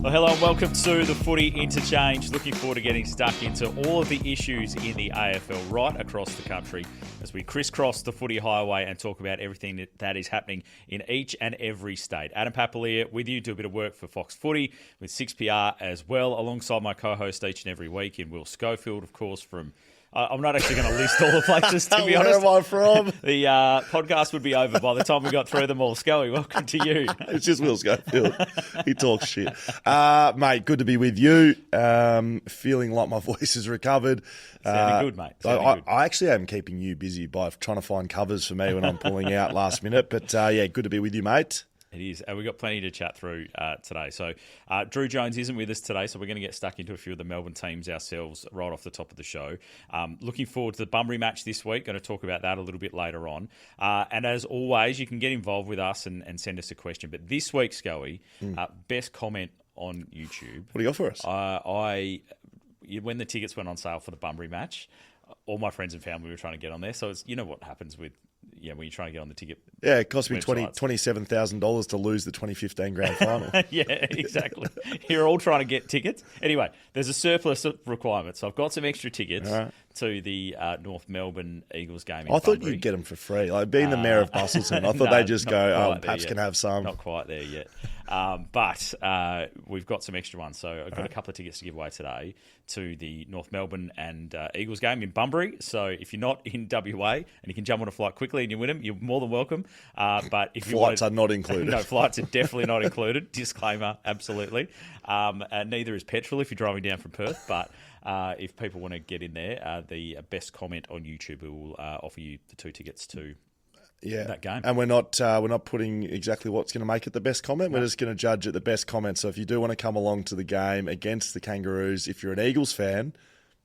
Well, hello and welcome to the Footy Interchange. Looking forward to getting stuck into all of the issues in the AFL right across the country as we crisscross the footy highway and talk about everything that is happening in each and every state. Adam Papalia with you, do a bit of work for Fox Footy with 6PR as well, alongside my co-host each and every week in Will Schofield, of course, from... I'm not actually going to list all the places, to be honest. Where am I from? The podcast would be over by the time we got through them all. Scully, welcome to you. It's just Will Schofield. He talks shit. Mate, good to be with you. Feeling like my voice has recovered. Sounding good, mate. I actually am keeping you busy by trying to find covers for me when I'm pulling out last minute. But yeah, good to be with you, mate. It is. We've got plenty to chat through today. So Drew Jones isn't with us today, so we're going to get stuck into a few of the Melbourne teams ourselves right off the top of the show. Looking forward to the Bunbury match this week. Going to talk about that a little bit later on. And as always, you can get involved with us and send us a question. But this week, Scully, best comment on YouTube. What do you got for us? When the tickets went on sale for the Bunbury match, all my friends and family were trying to get on there. So it's, you know what happens with... Yeah, when you're trying to get on the ticket. Yeah, it cost me $27,000 to lose the 2015 grand final. Yeah, exactly. You're all trying to get tickets. Anyway, there's a surplus of requirements. So I've got some extra tickets to the North Melbourne Eagles game in I thought Bunbury. You'd get them for free. Like being the mayor of Busselton, I thought they'd just go, Paps can have some. Not quite there yet. But we've got some extra ones. So I've got a couple of tickets to give away today to the North Melbourne and Eagles game in Bunbury. So if you're not in WA and you can jump on a flight quickly and you win them, you're more than welcome. But if flights are not included. No, flights are definitely not included. Disclaimer, absolutely. Neither is petrol if you're driving down from Perth. But if people want to get in there, the best comment on YouTube will offer you the 2 tickets to that game. And we're not putting exactly what's going to make it the best comment. We're just going to judge it the best comment. So if you do want to come along to the game against the Kangaroos, if you're an Eagles fan,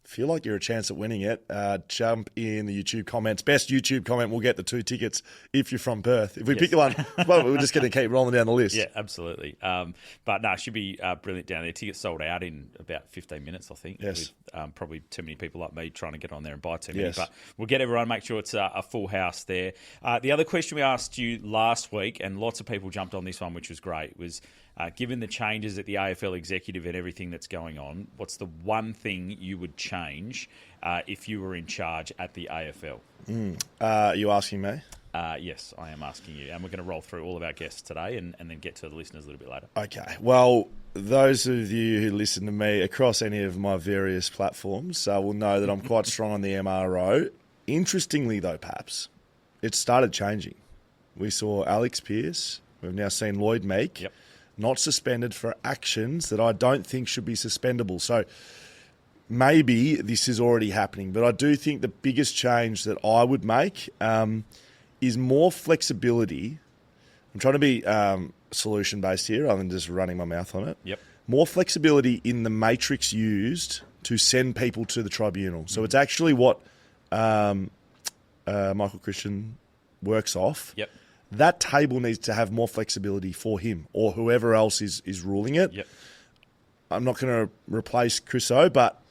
feel like you're a chance at winning it, jump in the YouTube comments. Best YouTube comment will get the 2 tickets if you're from Perth. If we pick one, well, we're just going to keep rolling down the list. Yeah, absolutely. But no, it should be brilliant down there. Tickets sold out in about 15 minutes, I think. Yes. With probably too many people like me trying to get on there and buy too many. Yes. But we'll get everyone, make sure it's a full house there. The other question we asked you last week, and lots of people jumped on this one, which was great, was... given the changes at the AFL executive and everything that's going on, what's the one thing you would change if you were in charge at the AFL? Are you asking me? Yes, I am asking you. And we're going to roll through all of our guests today and then get to the listeners a little bit later. Okay. Well, those of you who listen to me across any of my various platforms will know that I'm quite strong on the MRO. Interestingly, though, Paps, it started changing. We saw Alex Pearce. We've now seen Lloyd Meek. Yep. Not suspended for actions that I don't think should be suspendable. So maybe this is already happening, but I do think the biggest change that I would make is more flexibility. I'm trying to be solution-based here rather than just running my mouth on it. Yep. More flexibility in the matrix used to send people to the tribunal. So it's actually what Michael Christian works off. Yep. That table needs to have more flexibility for him or whoever else is ruling it. Yep. I'm not going to replace Chris O, but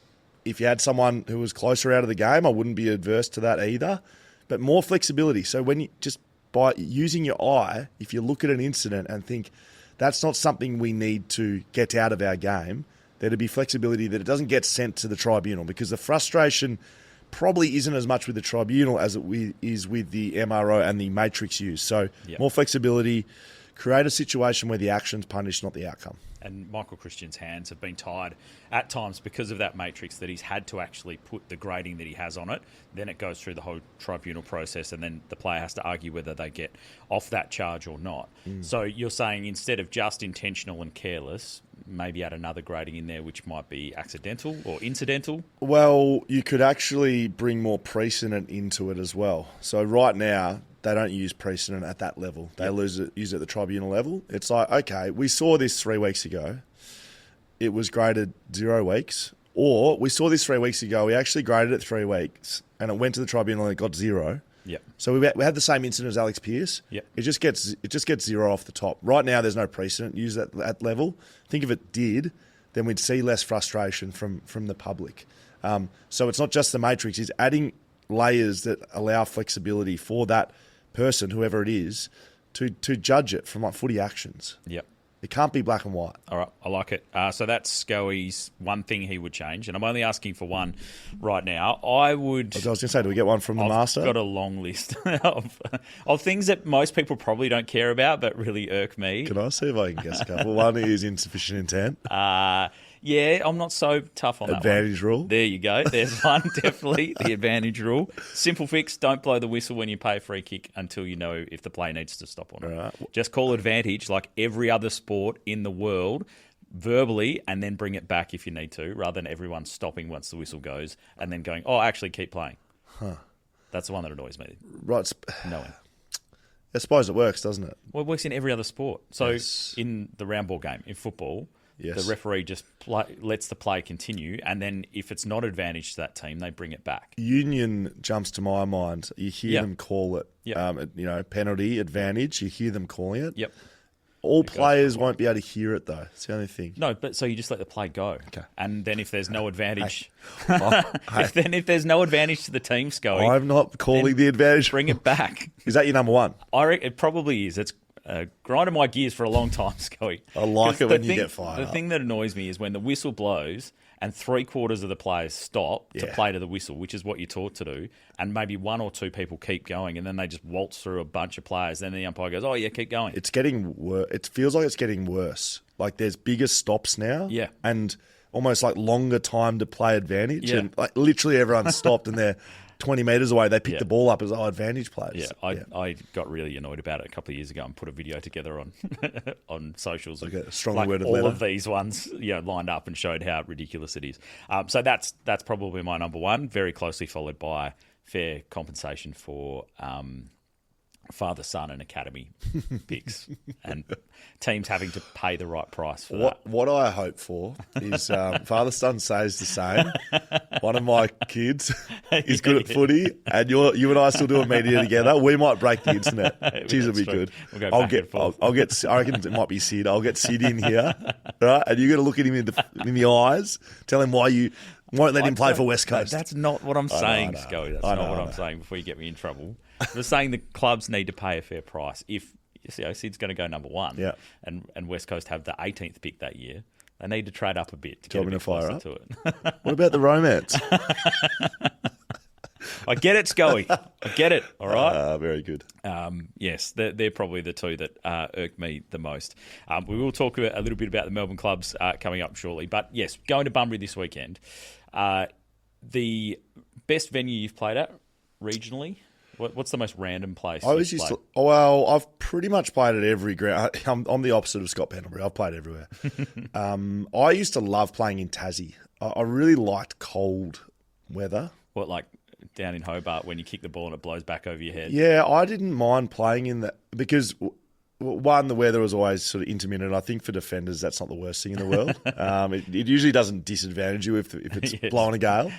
if you had someone who was closer out of the game, I wouldn't be adverse to that either. But more flexibility. So when you just by using your eye, if you look at an incident and think that's not something we need to get out of our game, there'd be flexibility that it doesn't get sent to the tribunal, because the frustration probably isn't as much with the tribunal as it is with the MRO and the matrix use. So more flexibility, create a situation where the action's punished, not the outcome. And Michael Christian's hands have been tied at times because of that matrix, that he's had to actually put the grading that he has on it. Then it goes through the whole tribunal process, and then the player has to argue whether they get off that charge or not. So you're saying instead of just intentional and careless, maybe add another grading in there which might be accidental or incidental? Well, you could actually bring more precedent into it as well. So right now, they don't use precedent at that level. They use it at the tribunal level. It's like, okay, we saw this 3 weeks ago. It was graded 0 weeks. Or we saw this 3 weeks ago. We actually graded it 3 weeks, and it went to the tribunal and it got 0. Yep. So we had the same incident as Alex Pearce. Yep. It just gets 0 off the top. Right now, there's no precedent used at that level. I think if it did, then we'd see less frustration from the public. So it's not just the matrix. It's adding layers that allow flexibility for that person, whoever it is, to judge it from like footy actions. Yep. It can't be black and white. All right, I like it. So that's Scoey's one thing he would change, and I'm only asking for one right now. I was going to say, do we get one from the master? I've got a long list of things that most people probably don't care about, but really irk me. Can I see if I can guess a couple? One is insufficient intent. Yeah, I'm not so tough on Advantage that one. rule. There you go. There's one, definitely, the advantage rule. Simple fix, don't blow the whistle when you pay a free kick until you know if the play needs to stop or not. Right. Just call advantage like every other sport in the world verbally and then bring it back if you need to, rather than everyone stopping once the whistle goes and then going, oh, actually keep playing. That's the one that annoys me. Right. Knowing. I suppose it works, doesn't it? Well, it works in every other sport. So Yes. in the round ball game, in football, Yes. the referee just lets the play continue, and then if it's not advantage to that team, they bring it back. Union jumps to my mind. You hear them call it, penalty, advantage. You hear them calling it. Yep. All players won't be able to hear it, though. It's the only thing. No, but so you just let the play go. Okay. And then if there's no advantage, Hey. if there's no advantage to the teams going, I'm not calling the advantage. bring it back. Is that your number one? I reckon it probably is. It's grinding my gears for a long time, Scully. I like it when you get fired The up. thing that annoys me is when the whistle blows and 3/4 of the players stop to play to the whistle, which is what you're taught to do, and maybe one or two people keep going, and then they just waltz through a bunch of players. Then the umpire goes, "Oh yeah, keep going." It's getting worse. It feels like it's getting worse. Like there's bigger stops now. Yeah. And almost like longer time to play advantage. Yeah. And like literally everyone's stopped and they're 20 metres away. They pick the ball up as advantage players. Yeah, I got really annoyed about it a couple of years ago and put a video together on on socials. Like a strongly worded all letter. of these ones, lined up and showed how ridiculous it is. So that's probably my number one, very closely followed by fair compensation for father, son, and academy picks, and teams having to pay the right price for that. What I hope for is father son says the same. One of my kids is good at footy, and you and I still do a media together. We might break the internet. Jeez, it'll be good. We'll go back and forth. I reckon it might be Sid. I'll get Sid in here, right? And you're going to look at him in the eyes, tell him why you won't let him play for West Coast. That's not what I'm saying, know. Scully. That's not what I'm saying before you get me in trouble. I'm saying the clubs need to pay a fair price. If Sid's going to go number one, and West Coast have the 18th pick that year, they need to trade up a bit to get a bit closer to it. What about the romance? I get it, Scully. I get it. All right. Very good. Yes, they're probably the two that irk me the most. We will talk a little bit about the Melbourne clubs coming up shortly. But yes, going to Bunbury this weekend. The best venue you've played at regionally? What's the most random place? I've pretty much played at every ground. I'm the opposite of Scott Pendlebury. I've played everywhere. I used to love playing in Tassie. I really liked cold weather. What, like down in Hobart when you kick the ball and it blows back over your head? Yeah, I didn't mind playing in that because, one, the weather was always sort of intermittent. I think for defenders, that's not the worst thing in the world. It usually doesn't disadvantage you if it's blowing a gale.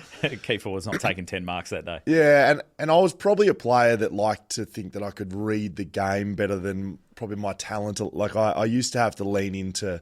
Key forward's not taking 10 marks that day. Yeah, and I was probably a player that liked to think that I could read the game better than probably my talent. Like I used to have to lean into,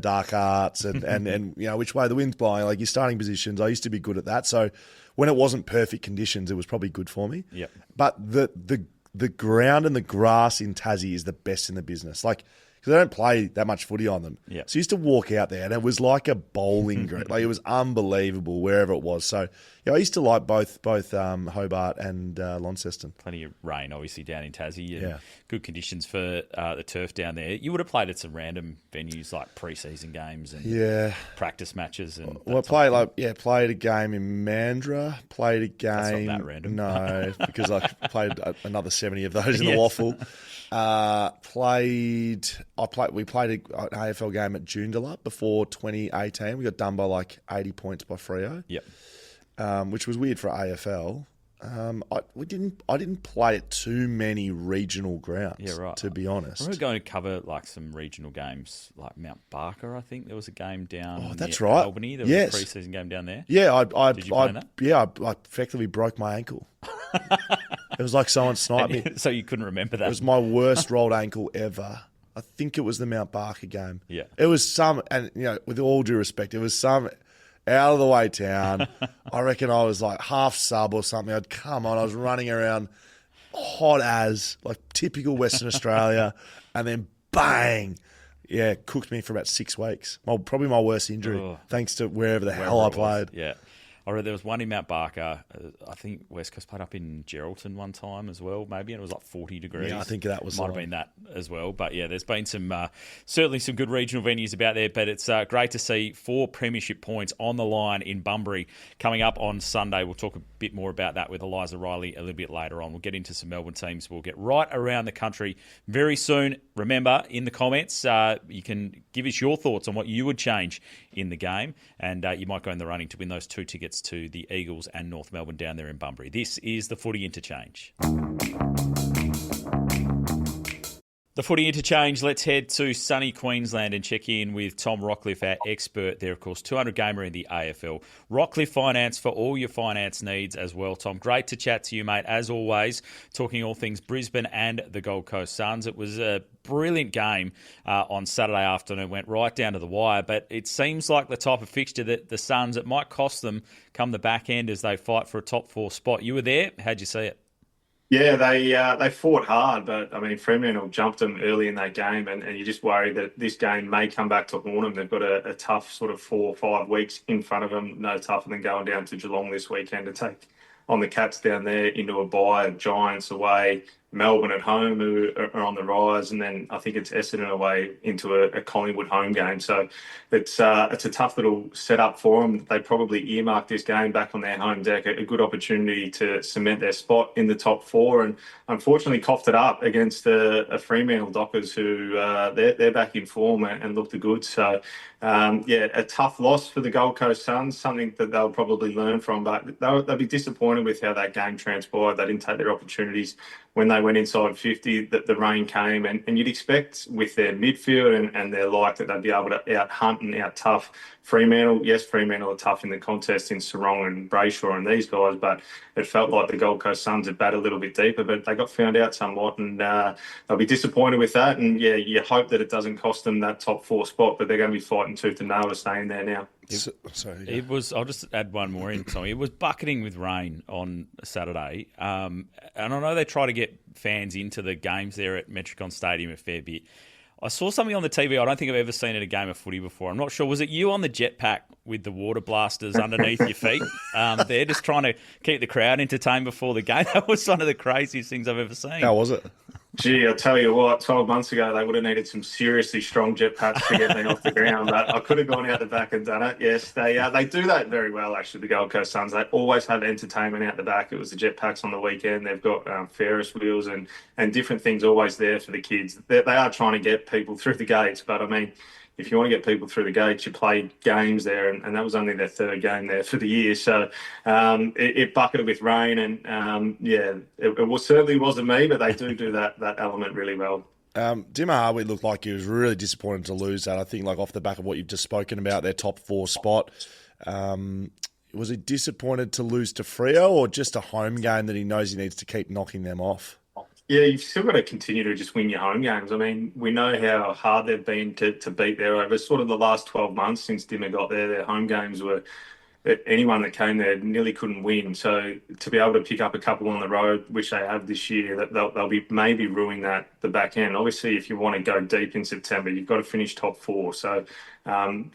dark arts and which way the wind's blowing, like your starting positions. I used to be good at that. So when it wasn't perfect conditions, it was probably good for me. Yep. But the ground and the grass in Tassie is the best in the business. Like, because they don't play that much footy on them. Yep. So you used to walk out there and it was like a bowling green. Like it was unbelievable wherever it was. So I used to like both Hobart and Launceston. Plenty of rain, obviously, down in Tassie. And Yeah. good conditions for the turf down there. You would have played at some random venues like pre-season games and practice matches. And Well, I played a game in Mandurah. Played a game. That's not that random. No, because I played another 70 of those in the waffle. We played an AFL game at Joondalup before 2018. We got done by like 80 points by Freo. Yep. Which was weird for AFL. I didn't play at too many regional grounds. Yeah, right. To be honest, We're going to cover like some regional games, like Mount Barker. I think there was a game down. Oh, that's near right. Albany. There was a pre-season game down there. Yeah, Did you play in that? Yeah, I effectively broke my ankle. It was like someone sniped me. So you couldn't remember that. It was my worst rolled ankle ever. I think it was the Mount Barker game. Yeah. It was some, and with all due respect, it was some out of the way town. I reckon I was like half sub or something. I'd come on. I was running around hot as, like typical Western Australia, and then bang. cooked me for about 6 weeks. Probably my worst injury, thanks to wherever the hell I played. Yeah. I read there was one in Mount Barker. I think West Coast played up in Geraldton one time as well, maybe, and it was like 40 degrees. Yeah, I think that was might have been that as well. But yeah, there's been certainly some good regional venues about there. But it's great to see 4 premiership points on the line in Bunbury coming up on Sunday. We'll talk a bit more about that with Eliza, Reilly a little bit later on. We'll get into some Melbourne teams. We'll get right around the country very soon. Remember, in the comments, you can give us your thoughts on what you would change in the game, and you might go in the running to win those 2 tickets to the Eagles and North Melbourne down there in Bunbury. This is the Footy Interchange. The Footy Interchange, let's head to sunny Queensland and check in with Tom Rockliff, our expert there, of course, 200 gamer in the AFL. Rockliff Finance for all your finance needs as well, Tom. Great to chat to you, mate, as always, talking all things Brisbane and the Gold Coast Suns. It was a brilliant game on Saturday afternoon, went right down to the wire, but it seems like the type of fixture that the Suns, it might cost them come the back end as they fight for a top 4 spot. You were there. How'd you see it? Yeah, they fought hard, but I mean, Fremantle jumped them early in that game, and you just worry that this game may come back to haunt them. They've got a tough sort of 4 or 5 weeks in front of them, no tougher than going down to Geelong this weekend to take on the Cats down there into a bye, Giants away, Melbourne at home, who are on the rise, and then I think it's Essendon away into a Collingwood home game. So it's a tough little setup for them. They probably earmarked this game back on their home deck, a good opportunity to cement their spot in the top 4, and unfortunately coughed it up against a Fremantle Dockers who they're back in form and look the goods. So a tough loss for the Gold Coast Suns, something that they'll probably learn from, but they'll be disappointed with how that game transpired. They didn't take their opportunities when they went inside 50, that the rain came, and you'd expect with their midfield and their like that they'd be able to out-hunt and out-tough Fremantle. Yes, Fremantle are tough in the contest in Sarong and Brayshaw and these guys, but it felt like the Gold Coast Suns had batted a little bit deeper, but they got found out somewhat, and they'll be disappointed with that. And yeah, you hope that it doesn't cost them that top 4 spot, but they're going to be fighting tooth and nail to stay in there now. It was. I'll just add one more in, Tommy. It was bucketing with rain on Saturday, and I know they try to get fans into the games there at Metricon Stadium a fair bit. I saw something on the TV I don't think I've ever seen at a game of footy before. I'm not sure. Was it you on the jetpack with the water blasters underneath your feet? They're just trying to keep the crowd entertained before the game. That was one of the craziest things I've ever seen. How was it? Gee, I'll tell you what, 12 months ago, they would have needed some seriously strong jetpacks to get me off the ground, but I could have gone out the back and done it. Yes, they do that very well, actually, the Gold Coast Suns. They always have entertainment out the back. It was the jetpacks on the weekend. They've got Ferris wheels and different things always there for the kids. They are trying to get people through the gates, but I mean, if you want to get people through the gates, you play games there, and that was only their 3rd game there for the year. So it bucketed with rain, and it certainly wasn't me, but they do that element really well. Dimmer Harvey looked like he was really disappointed to lose that. I think, like off the back of what you've just spoken about, their top 4 spot. Was he disappointed to lose to Freo, or just a home game that he knows he needs to keep knocking them off? Yeah, you've still got to continue to just win your home games. I mean, we know how hard they've been to beat there over sort of the last 12 months since Dimmer got there. Their home games were, anyone that came there nearly couldn't win. So to be able to pick up a couple on the road, which they have this year, they'll be maybe ruining the back end. Obviously, if you want to go deep in September, you've got to finish top 4. So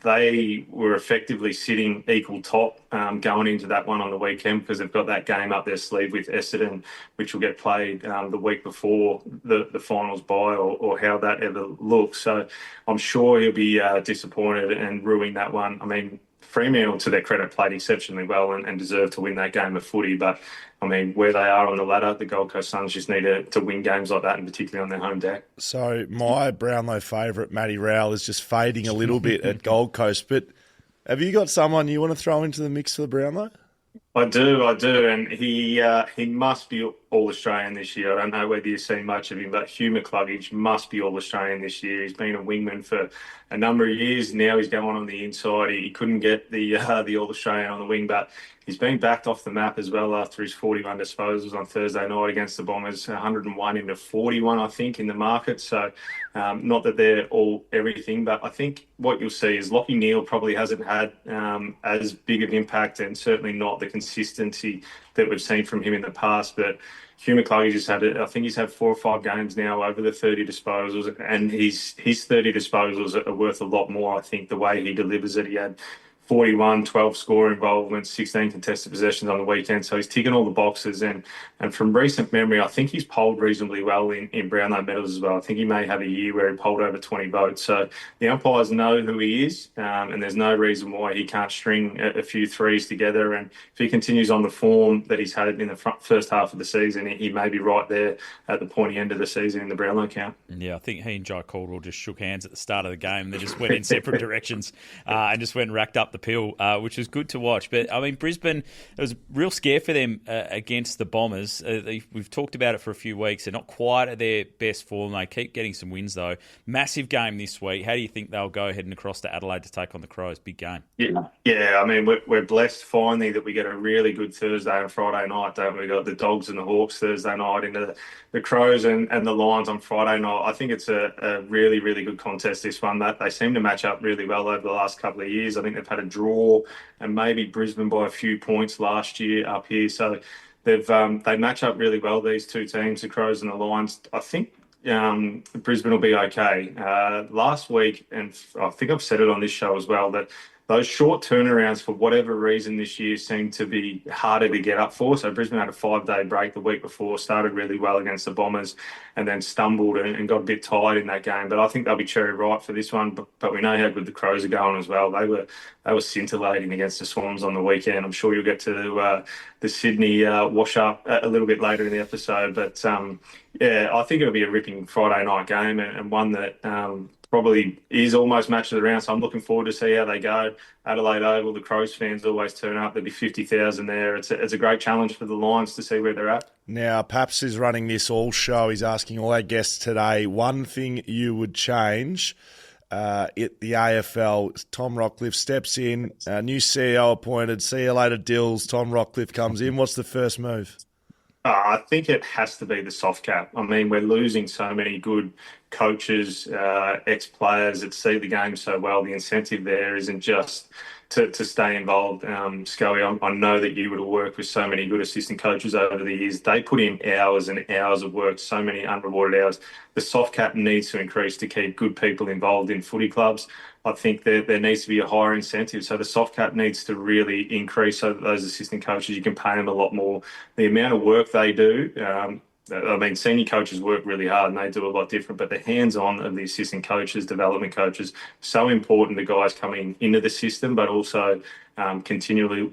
they were effectively sitting equal top going into that one on the weekend, because they've got that game up their sleeve with Essendon, which will get played the week before the finals bye, or how that ever looks. So I'm sure he'll be disappointed and ruining that one. I mean, Fremantle, to their credit, played exceptionally well and deserved to win that game of footy. But, I mean, where they are on the ladder, the Gold Coast Suns just need to win games like that, and particularly on their home deck. So my Brownlow favourite, Matty Rowell, is just fading a little bit at Gold Coast. But have you got someone you want to throw into the mix for the Brownlow? I do, and he must be All-Australian this year. I don't know whether you've seen much of him, but Hugh McCluggage must be All-Australian this year. He's been a wingman for a number of years. Now he's going on the inside. He couldn't get the All-Australian on the wing, but he's been backed off the map as well after his 41 disposals on Thursday night against the Bombers, 101 into 41, I think, in the market. So not that they're all everything, but I think what you'll see is Lachie Neale probably hasn't had as big an impact, and certainly not the consistency that we've seen from him in the past. But Hugh McCluggey I think he's had 4 or 5 games now over the 30 disposals, and his 30 disposals are worth a lot more. I think the way he delivers it, he had 41, 12 score involvements, 16 contested possessions on the weekend. So he's ticking all the boxes. And from recent memory, I think he's polled reasonably well in Brownlow medals as well. I think he may have a year where he polled over 20 votes. So the umpires know who he is, and there's no reason why he can't string a few threes together. And if he continues on the form that he's had in the first half of the season, he may be right there at the pointy end of the season in the Brownlow count. Yeah, I think he and Jai Caldwell just shook hands at the start of the game. They just went in separate directions and just went and racked up the pill, which was good to watch. But, I mean, Brisbane, it was a real scare for them against the Bombers. We've talked about it for a few weeks. They're not quite at their best form. They keep getting some wins, though. Massive game this week. How do you think they'll go heading across to Adelaide to take on the Crows? Big game. Yeah. I mean, we're blessed finally that we get a really good Thursday and Friday night, don't we? We've got the Dogs and the Hawks Thursday night, into the Crows and the Lions on Friday night. I think it's a really, really good contest, this one. They seem to match up really well over the last couple of years. I think they've had a draw and maybe Brisbane by a few points last year up here. So they match up really well, these two teams, the Crows and the Lions. I think Brisbane will be okay. Last week, and I think I've said it on this show as well, that those short turnarounds, for whatever reason this year, seem to be harder to get up for. So Brisbane had a 5-day break the week before, started really well against the Bombers, and then stumbled and got a bit tired in that game. But I think they'll be cherry ripe for this one. But we know how good the Crows are going as well. They were scintillating against the Swans on the weekend. I'm sure you'll get to the Sydney wash up a little bit later in the episode. But yeah, I think it'll be a ripping Friday night game, and one that probably is almost match of the round. So I'm looking forward to see how they go. Adelaide Oval, the Crows fans always turn up. There'll be 50,000 there. It's a great challenge for the Lions to see where they're at. Now, Paps is running this all show. He's asking all our guests today, one thing you would change at the AFL. Tom Rockliff steps in, new CEO appointed. See you later, Dills. Tom Rockliff comes in. What's the first move? I think it has to be the soft cap. I mean, we're losing so many good coaches, ex-players that see the game so well. The incentive there isn't just to stay involved. Scully, I know that you would have worked with so many good assistant coaches over the years. They put in hours and hours of work, so many unrewarded hours. The soft cap needs to increase to keep good people involved in footy clubs. I think there needs to be a higher incentive. So the soft cap needs to really increase so that those assistant coaches, you can pay them a lot more. The amount of work they do, I mean, senior coaches work really hard and they do a lot different, but the hands-on of the assistant coaches, development coaches, so important to guys coming into the system, but also continual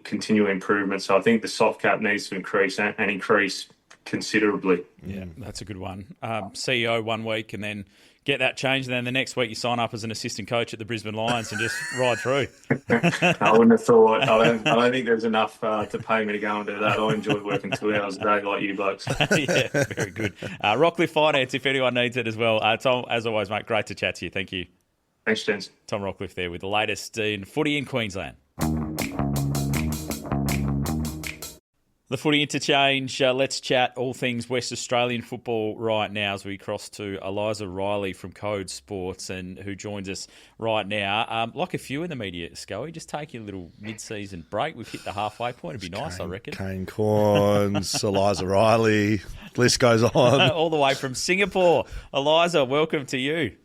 improvement. So I think the soft cap needs to increase and increase considerably. Yeah, that's a good one. CEO 1 week and then get that changed, and then the next week you sign up as an assistant coach at the Brisbane Lions and just ride through. I wouldn't have thought. I don't think there's enough to pay me to go and do that. I enjoy working 2 hours a day like you blokes. Yeah, very good. Rockliff Finance, if anyone needs it as well. Tom, as always, mate, great to chat to you. Thank you. Thanks, gents. Tom Rockliff there with the latest in footy in Queensland. The Footy Interchange, let's chat all things West Australian football right now as we cross to Eliza Reilly from Code Sports, and who joins us right now. Like a few in the media, Scully, just taking a little mid-season break. We've hit the halfway point. It'd be nice, I reckon. Kane Corns, Eliza Reilly, list goes on. All the way from Singapore. Eliza, welcome to you.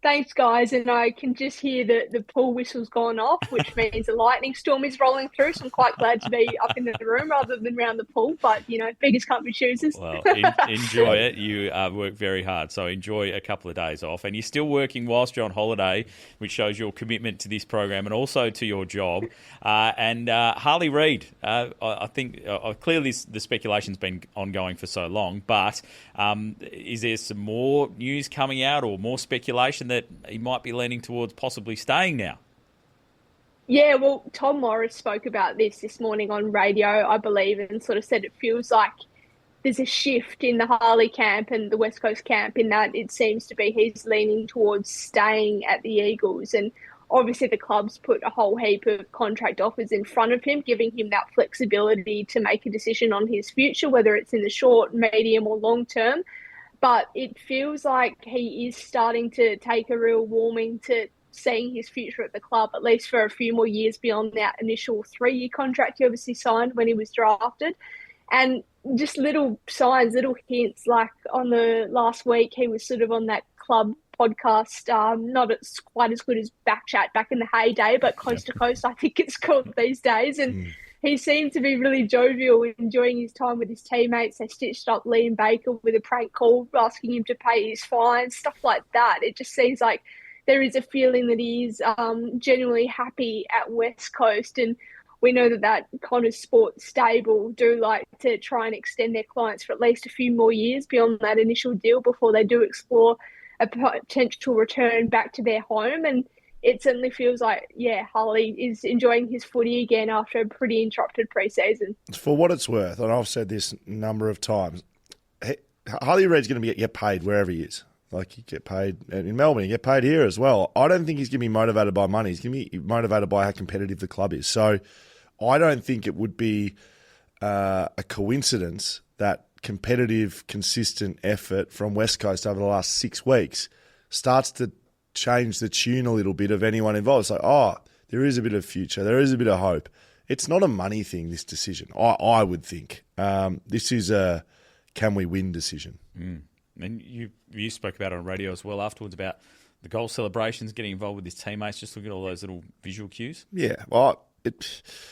Thanks, guys. And I can just hear the pool whistle's gone off, which means a lightning storm is rolling through. So I'm quite glad to be up in the room rather than around the pool. But, you know, beggars can't be choosers. Well, enjoy it. You work very hard. So enjoy a couple of days off. And you're still working whilst you're on holiday, which shows your commitment to this program and also to your job. And Harley Reid, I think clearly the speculation's been ongoing for so long. But is there some more news coming out or more speculation that he might be leaning towards possibly staying now? Yeah, well, Tom Morris spoke about this morning on radio, I believe, and sort of said it feels like there's a shift in the Harley camp and the West Coast camp in that it seems to be he's leaning towards staying at the Eagles. And obviously the club's put a whole heap of contract offers in front of him, giving him that flexibility to make a decision on his future, whether it's in the short, medium or long term. But it feels like he is starting to take a real warming to seeing his future at the club, at least for a few more years beyond that initial 3-year contract he obviously signed when he was drafted. And just little signs, little hints, like on the last week, he was sort of on that club podcast, not quite as good as BackChat back in the heyday, but Coast to Coast, I think it's called these days. And he seemed to be really jovial, enjoying his time with his teammates. They stitched up Liam Baker with a prank call, asking him to pay his fines, stuff like that. It just seems like there is a feeling that he's genuinely happy at West Coast. And we know that Connors Sports stable do like to try and extend their clients for at least a few more years beyond that initial deal before they do explore a potential return back to their home. And it certainly feels like, Harley is enjoying his footy again after a pretty interrupted pre-season. For what it's worth, and I've said this a number of times, Harley Reid's going to get paid wherever he is. Like, you get paid in Melbourne, you get paid here as well. I don't think he's going to be motivated by money. He's going to be motivated by how competitive the club is. So I don't think it would be a coincidence that competitive, consistent effort from West Coast over the last 6 weeks starts to change the tune a little bit of anyone involved. It's like, there is a bit of future. There is a bit of hope. It's not a money thing, this decision, I would think. This is a can we win decision. And you spoke about it on radio as well afterwards about the goal celebrations, getting involved with his teammates, just looking at all those little visual cues. Yeah, well,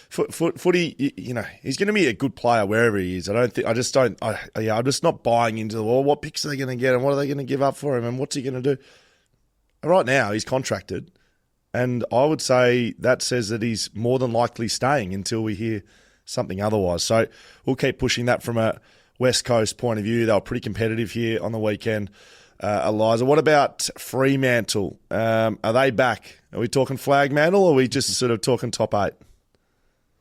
footy, he's going to be a good player wherever he is. I'm just not buying into what picks are they going to get and what are they going to give up for him and what's he going to do. Right now, he's contracted, and I would say that says that he's more than likely staying until we hear something otherwise. So we'll keep pushing that from a West Coast point of view. They were pretty competitive here on the weekend. Eliza, what about Fremantle? Are they back? Are we talking flag mantle, or are we just sort of talking top 8?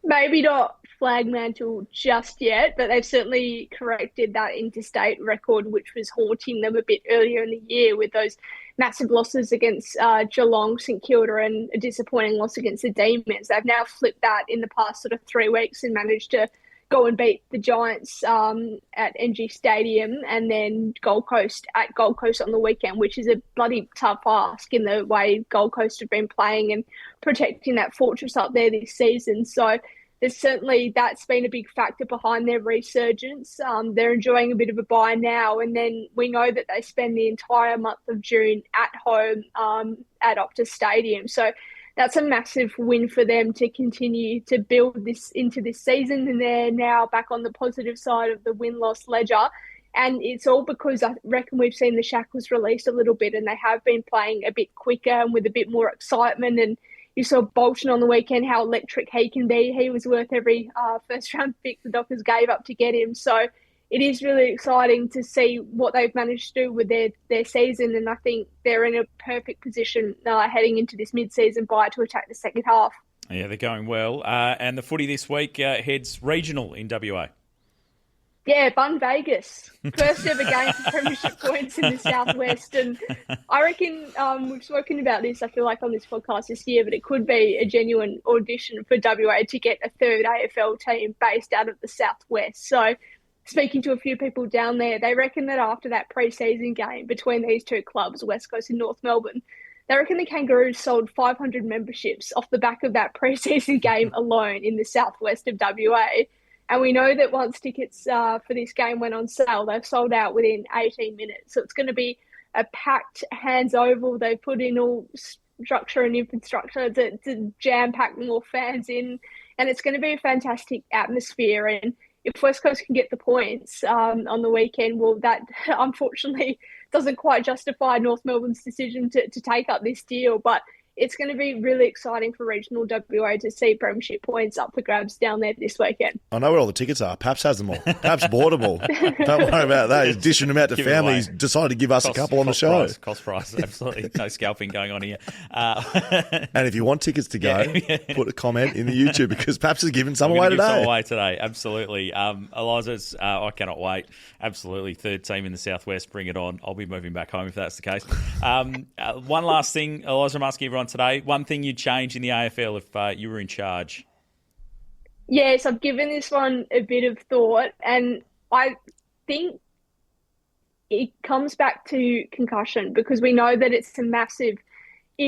Maybe not flag mantle just yet, but they've certainly corrected that interstate record, which was haunting them a bit earlier in the year with those massive losses against Geelong, St Kilda, and a disappointing loss against the Demons. They've now flipped that in the past sort of 3 weeks and managed to go and beat the Giants at NG Stadium and then Gold Coast at Gold Coast on the weekend, which is a bloody tough ask in the way Gold Coast have been playing and protecting that fortress up there this season. So there's certainly that's been a big factor behind their resurgence. They're enjoying a bit of a bye now, and then we know that they spend the entire month of June at home at Optus Stadium. So that's a massive win for them to continue to build this into this season, and they're now back on the positive side of the win-loss ledger. And it's all because I reckon we've seen the shackles released a little bit, and they have been playing a bit quicker and with a bit more excitement. And you saw Bolton on the weekend, how electric he can be. He was worth every first-round pick the Dockers gave up to get him. So it is really exciting to see what they've managed to do with their season, and I think they're in a perfect position heading into this mid-season bye to attack the second half. Yeah, they're going well. And the footy this week heads regional in WA. Yeah, Bun Vegas. First ever game for premiership points in the Southwest. And I reckon we've spoken about this, I feel like, on this podcast this year, but it could be a genuine audition for WA to get a third AFL team based out of the Southwest. So speaking to a few people down there, they reckon that after that pre-season game between these two clubs, West Coast and North Melbourne, they reckon the Kangaroos sold 500 memberships off the back of that pre-season game alone in the southwest of WA. And we know that once tickets for this game went on sale, they've sold out within 18 minutes. So it's going to be a packed hands oval. They put in all structure and infrastructure to jam-pack more fans in. And it's going to be a fantastic atmosphere. And if West Coast can get the points on the weekend, well, that unfortunately doesn't quite justify North Melbourne's decision to take up this deal. But it's going to be really exciting for regional WA to see premiership points up for grabs down there this weekend. I know where all the tickets are. Paps has them all. Paps bought them all. Don't worry about that. He's dishing them out to families. Decided to give us a couple on the show. Cost price, absolutely. No scalping going on here. And if you want tickets to go, put a comment in the YouTube because Paps has given some away today. Some away today, absolutely. Eliza's, I cannot wait. Absolutely. Third team in the Southwest, bring it on. I'll be moving back home if that's the case. One last thing, Eliza, I'm asking everyone today. One thing you'd change in the AFL if you were in charge? Yes, I've given this one a bit of thought, and I think it comes back to concussion because we know that it's a massive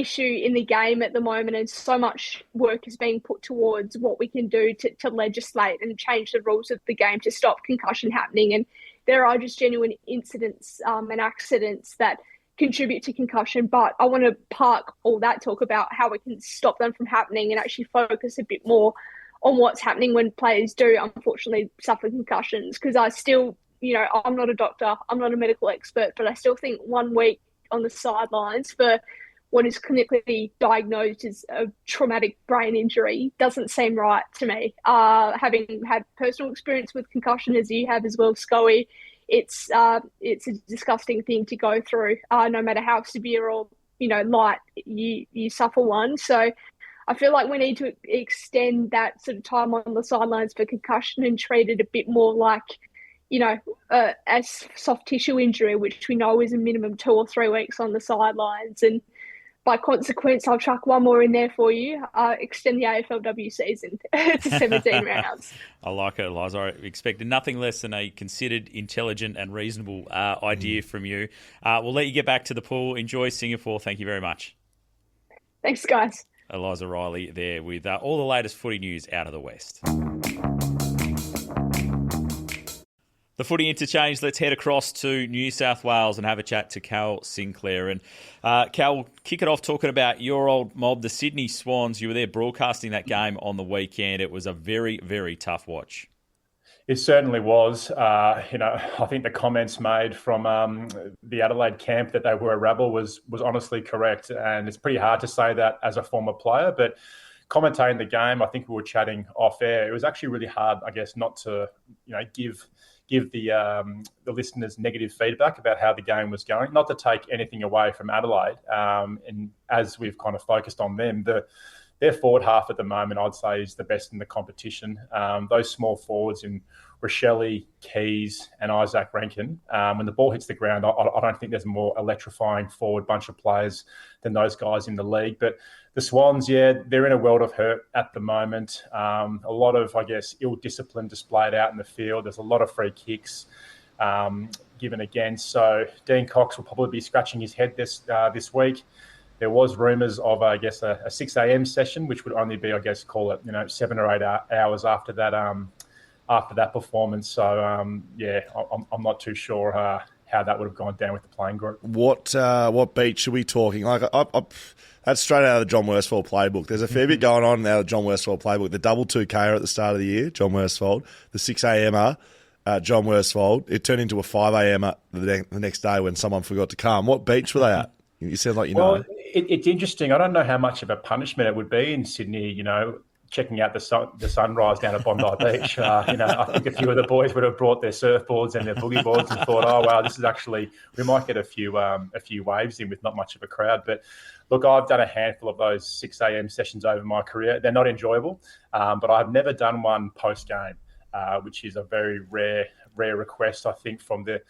issue in the game at the moment, and so much work is being put towards what we can do to legislate and change the rules of the game to stop concussion happening. And there are just genuine incidents and accidents that contribute to concussion, but I want to park all that talk about how we can stop them from happening and actually focus a bit more on what's happening when players do unfortunately suffer concussions. Because I still, I'm not a doctor, I'm not a medical expert, but I still think 1 week on the sidelines for what is clinically diagnosed as a traumatic brain injury doesn't seem right to me. Having had personal experience with concussion, as you have as well, Scully, it's a disgusting thing to go through, no matter how severe or light you suffer one. So I feel like we need to extend that sort of time on the sidelines for concussion and treat it a bit more like a soft tissue injury, which we know is a minimum 2 or 3 weeks on the sidelines. And by consequence, I'll chuck one more in there for you. Extend the AFLW season to 17 rounds. I like it, Eliza. I expected nothing less than a considered, intelligent and reasonable idea from you. We'll let you get back to the pool. Enjoy Singapore. Thank you very much. Thanks, guys. Eliza Reilly there with all the latest footy news out of the West. The Footy Interchange, let's head across to New South Wales and have a chat to Cal Sinclair. And Cal, kick it off talking about your old mob, the Sydney Swans. You were there broadcasting that game on the weekend. It was a very, very tough watch. It certainly was. I think the comments made from the Adelaide camp that they were a rebel was honestly correct. And it's pretty hard to say that as a former player, but commentating the game, I think we were chatting off air. It was actually really hard, I guess, not to, give the listeners negative feedback about how the game was going, not to take anything away from Adelaide. And as we've kind of focused on them, their forward half at the moment, I'd say, is the best in the competition. Those small forwards in Reilly, Keys and Isaac Rankin, when the ball hits the ground, I don't think there's a more electrifying forward bunch of players than those guys in the league. But the Swans, they're in a world of hurt at the moment. A lot of, I guess, ill discipline displayed out in the field. There's a lot of free kicks given against. So Dean Cox will probably be scratching his head this week. There was rumours of, I guess, a 6 a.m. session, which would only be, I guess, call it, 7 or 8 hours after that performance. So, I'm not too sure how that would have gone down with the playing group. What beat should we talking? Like, that's straight out of the John Worsfold playbook. There's a fair bit going on out of the John Worsfold playbook. The double 2K at the start of the year, John Worsfold. The 6 a.m.er, John Worsfold. It turned into a 5 a.m. the next day when someone forgot to come. What beach were they at? You said like know. It's interesting. I don't know how much of a punishment it would be in Sydney, checking out the sunrise down at Bondi Beach. I think a few of the boys would have brought their surfboards and their boogie boards and thought, oh, wow, this is actually, we might get a few waves in with not much of a crowd. But look, I've done a handful of those 6 a.m. sessions over my career. They're not enjoyable, but I've never done one post-game, which is a very rare request, I think, from the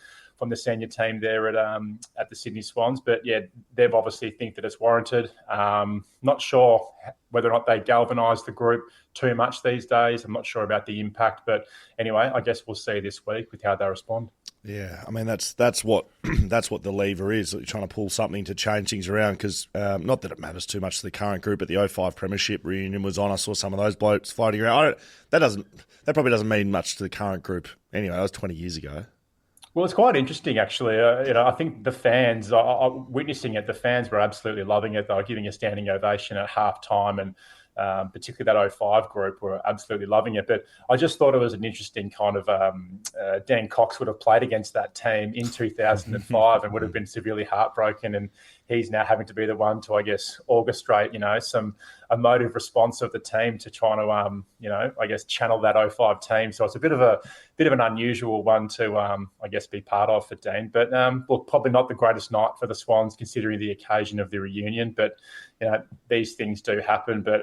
senior team there at the Sydney Swans. But yeah, they've obviously think that it's warranted. Not sure whether or not they galvanise the group too much these days. I'm not sure about the impact, but anyway, I guess we'll see this week with how they respond. Yeah, I mean that's what the lever is. You're trying to pull something to change things around because not that it matters too much to the current group, but the 05 Premiership reunion was on. I saw some of those blokes floating around. That probably doesn't mean much to the current group anyway. That was 20 years ago. Well, it's quite interesting, actually. I think the fans are witnessing it. The fans were absolutely loving it. They were giving a standing ovation at halftime, and particularly that 05 group were absolutely loving it. But I just thought it was an interesting kind of Dan Cox would have played against that team in 2005 and would have been severely heartbroken. And he's now having to be the one to, I guess, orchestrate, some emotive response of the team to trying to, I guess, channel that 05 team. So it's a bit of an unusual one to, I guess, be part of for Dean. But look, probably not the greatest night for the Swans considering the occasion of the reunion. But these things do happen. But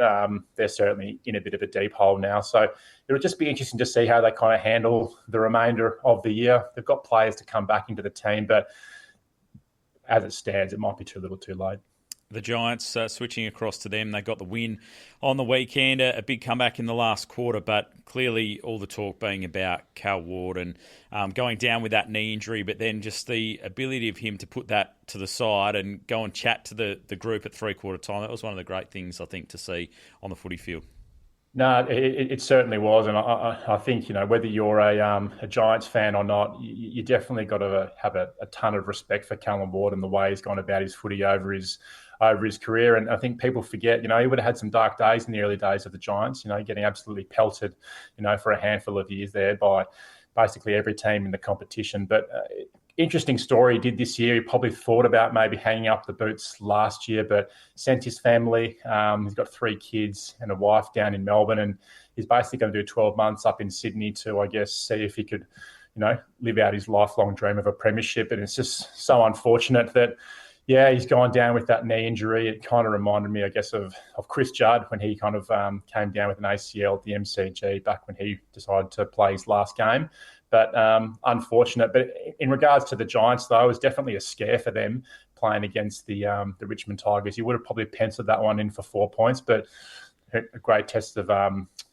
they're certainly in a bit of a deep hole now. So it'll just be interesting to see how they kind of handle the remainder of the year. They've got players to come back into the team, but as it stands, it might be too little too late. The Giants, switching across to them, they got the win on the weekend, a big comeback in the last quarter, but clearly all the talk being about Cal Ward and going down with that knee injury, but then just the ability of him to put that to the side and go and chat to the group at three-quarter time. That was one of the great things, I think, to see on the footy field. No, it certainly was, and I think, you know, whether you're a Giants fan or not, you definitely got to have a ton of respect for Callum Ward and the way he's gone about his footy over his career. And I think people forget, you know, he would have had some dark days in the early days of the Giants, you know, getting absolutely pelted, you know, for a handful of years there by basically every team in the competition. But interesting story he did this year. He probably thought about maybe hanging up the boots last year, but sent his family. He's got 3 kids and a wife down in Melbourne, and he's basically going to do 12 months up in Sydney to, I guess, see if he could, you know, live out his lifelong dream of a premiership. And it's just so unfortunate that, yeah, he's gone down with that knee injury. It kind of reminded me, I guess, of Chris Judd when he kind of came down with an ACL at the MCG back when he decided to play his last game. But unfortunate. But in regards to the Giants, though, it was definitely a scare for them playing against the Richmond Tigers. You would have probably penciled that one in for 4 points, but a great test of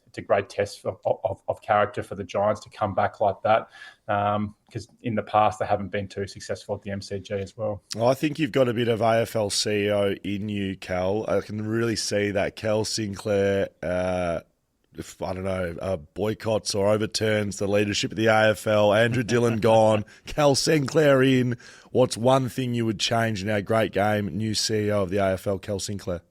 it's a great test of character for the Giants to come back like that, because in the past they haven't been too successful at the MCG as well. I think you've got a bit of AFL CEO in you, Cal. I can really see that Cal Sinclair, if, I don't know, boycotts or overturns the leadership of the AFL. Andrew Dillon gone, Cal Sinclair in. What's one thing you would change in our great game, new CEO of the AFL, Cal Sinclair?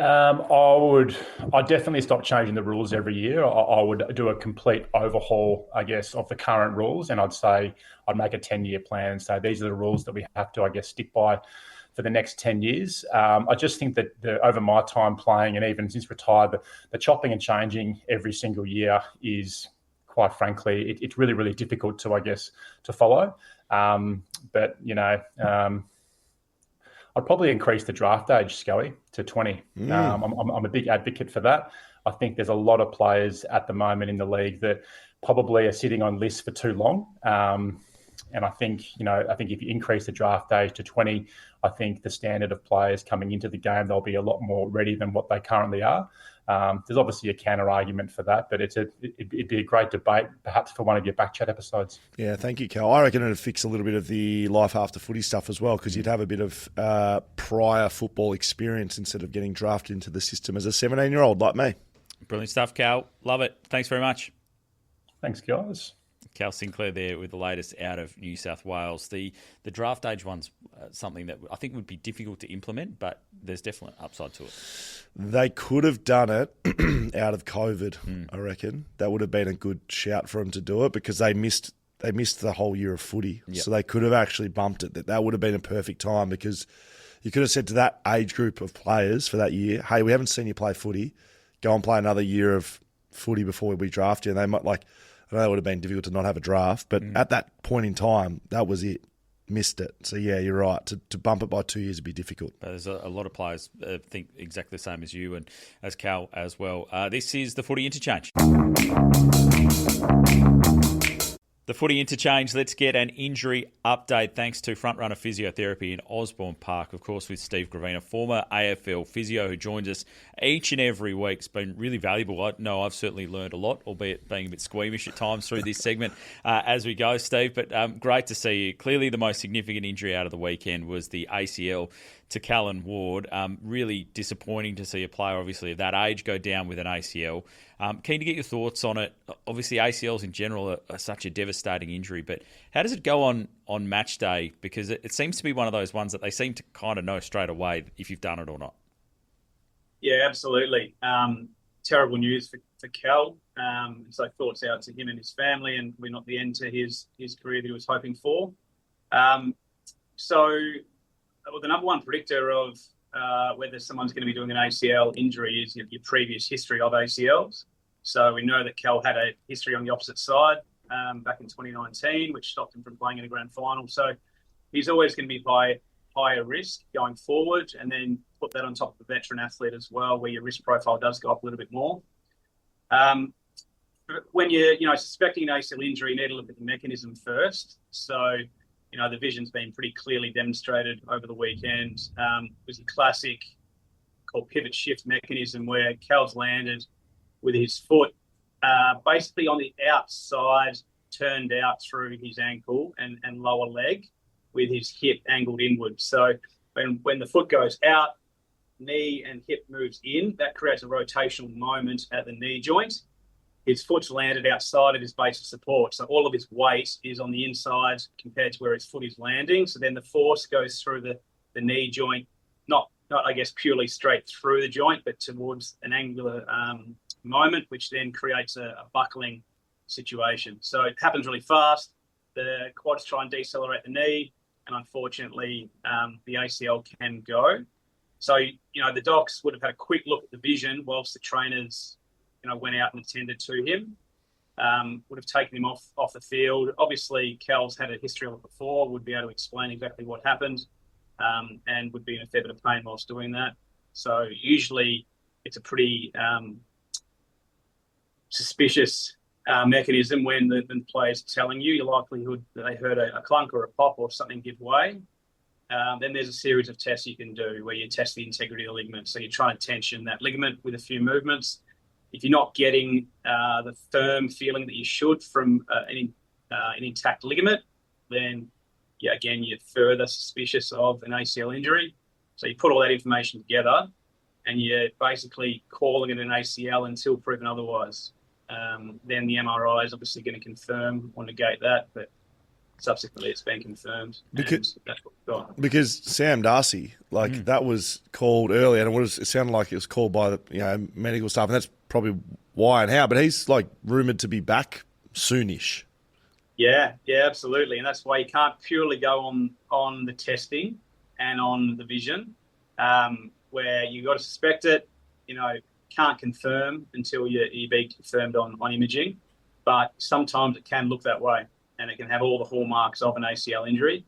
I'd definitely stop changing the rules every year. I would do a complete overhaul, I guess, of the current rules, and I'd say I'd make a 10-year plan and say these are the rules that we have to, I guess, stick by for the next 10 years. I just think that over my time playing, and even since retired, the chopping and changing every single year is, quite frankly, it's really, really difficult to, I guess, to follow. But, you know, I'd probably increase the draft age, Scully, to 20. I'm a big advocate for that. I think there's a lot of players at the moment in the league that probably are sitting on lists for too long. And I think if you increase the draft age to 20, I think the standard of players coming into the game, they'll be a lot more ready than what they currently are. There's obviously a counter argument for that, but it'd be a great debate, perhaps for one of your BackChat episodes. Yeah, thank you, Cal. I reckon it'd fix a little bit of the life after footy stuff as well, because you'd have a bit of prior football experience instead of getting drafted into the system as a 17-year-old like me. Brilliant stuff, Cal. Love it. Thanks very much. Thanks, guys. Cal Sinclair there with the latest out of New South Wales. The draft age one's something that I think would be difficult to implement, but there's definitely upside to it. They could have done it out of COVID, I reckon. That would have been a good shout for them to do it, because they missed the whole year of footy. Yep. So they could have actually bumped it. That would have been a perfect time, because you could have said to that age group of players for that year, hey, we haven't seen you play footy. Go and play another year of footy before we draft you. And they might, like, I know it would have been difficult to not have a draft, but at that point in time, that was it. Missed it. So, yeah, you're right. To bump it by 2 years would be difficult. There's a lot of players think exactly the same as you and as Cal as well. This is the Footy Interchange. The Footy Interchange, let's get an injury update thanks to Frontrunner Physiotherapy in Osborne Park, of course, with Steve Gravina, former AFL physio who joins us each and every week. It's been really valuable. I know I've certainly learned a lot, albeit being a bit squeamish at times through this segment as we go, Steve. But great to see you. Clearly the most significant injury out of the weekend was the ACL to Callum Ward. Really disappointing to see a player, obviously, of that age go down with an ACL. Keen to get your thoughts on it. Obviously, ACLs in general are such a devastating injury, but how does it go on match day? Because it seems to be one of those ones that they seem to kind of know straight away if you've done it or not. Yeah, absolutely. Terrible news for Cal. So thoughts out to him and his family, and we're not the end to his career that he was hoping for. The number one predictor of whether someone's going to be doing an ACL injury is your previous history of ACLs. So we know that Cal had a history on the opposite side back in 2019, which stopped him from playing in a grand final. So he's always going to be higher risk going forward, and then put that on top of a veteran athlete as well, where your risk profile does go up a little bit more. When you're suspecting an ACL injury, you need to look at the mechanism first. So the vision's been pretty clearly demonstrated over the weekend. It was a classic called pivot shift mechanism where Cal's landed with his foot basically on the outside, turned out through his ankle and lower leg with his hip angled inward. So when the foot goes out, knee and hip moves in, that creates a rotational moment at the knee joint. His foot's landed outside of his base of support. So all of his weight is on the inside compared to where his foot is landing. So then the force goes through the knee joint, not I guess purely straight through the joint, but towards an angular moment, which then creates a buckling situation. So it happens really fast. The quads try and decelerate the knee, and unfortunately, the ACL can go. So, the docs would have had a quick look at the vision whilst the trainers, went out and attended to him. Would have taken him off the field. Obviously, Cal's had a history of it before, would be able to explain exactly what happened, and would be in a fair bit of pain whilst doing that. So usually it's a pretty suspicious mechanism when the player's telling you, your likelihood that they heard a clunk or a pop or something give way. Then there's a series of tests you can do where you test the integrity of the ligament. So you try and tension that ligament with a few movements. If you're not getting the firm feeling that you should from an intact ligament, then again, you're further suspicious of an ACL injury. So you put all that information together and you're basically calling it an ACL until proven otherwise. Then the MRI is obviously going to confirm or negate that, but subsequently it's been confirmed. Because that's what we've got. Because Sam Darcy, that was called earlier, and it sounded like it was called by the medical staff, and that's probably why and how. But he's rumoured to be back soonish. Yeah, absolutely, and that's why you can't purely go on the testing and on the vision, where you got to suspect it. Can't confirm until you be confirmed on imaging, but sometimes it can look that way, and it can have all the hallmarks of an ACL injury.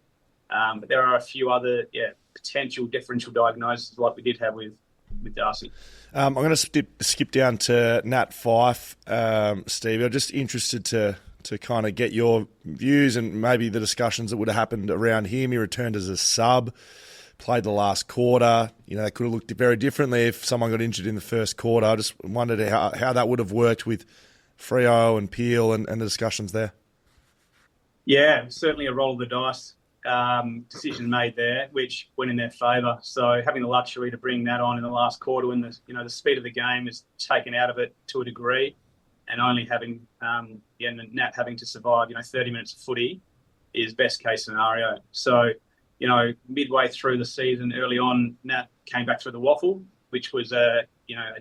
But there are a few other potential differential diagnoses like we did have with Darcy. I'm going to skip down to Nat Fyfe, Steve. I'm just interested to kind of get your views and maybe the discussions that would have happened around him. He returned as a sub, played the last quarter. It could have looked very differently if someone got injured in the first quarter. I just wondered how that would have worked with Freo and Peel and the discussions there. Yeah, certainly a roll of the dice decision made there, which went in their favour. So having the luxury to bring that on in the last quarter when the speed of the game is taken out of it to a degree, and only having Nat having to survive 30 minutes of footy is best case scenario. So midway through the season, early on, Nat came back through the waffle, which was a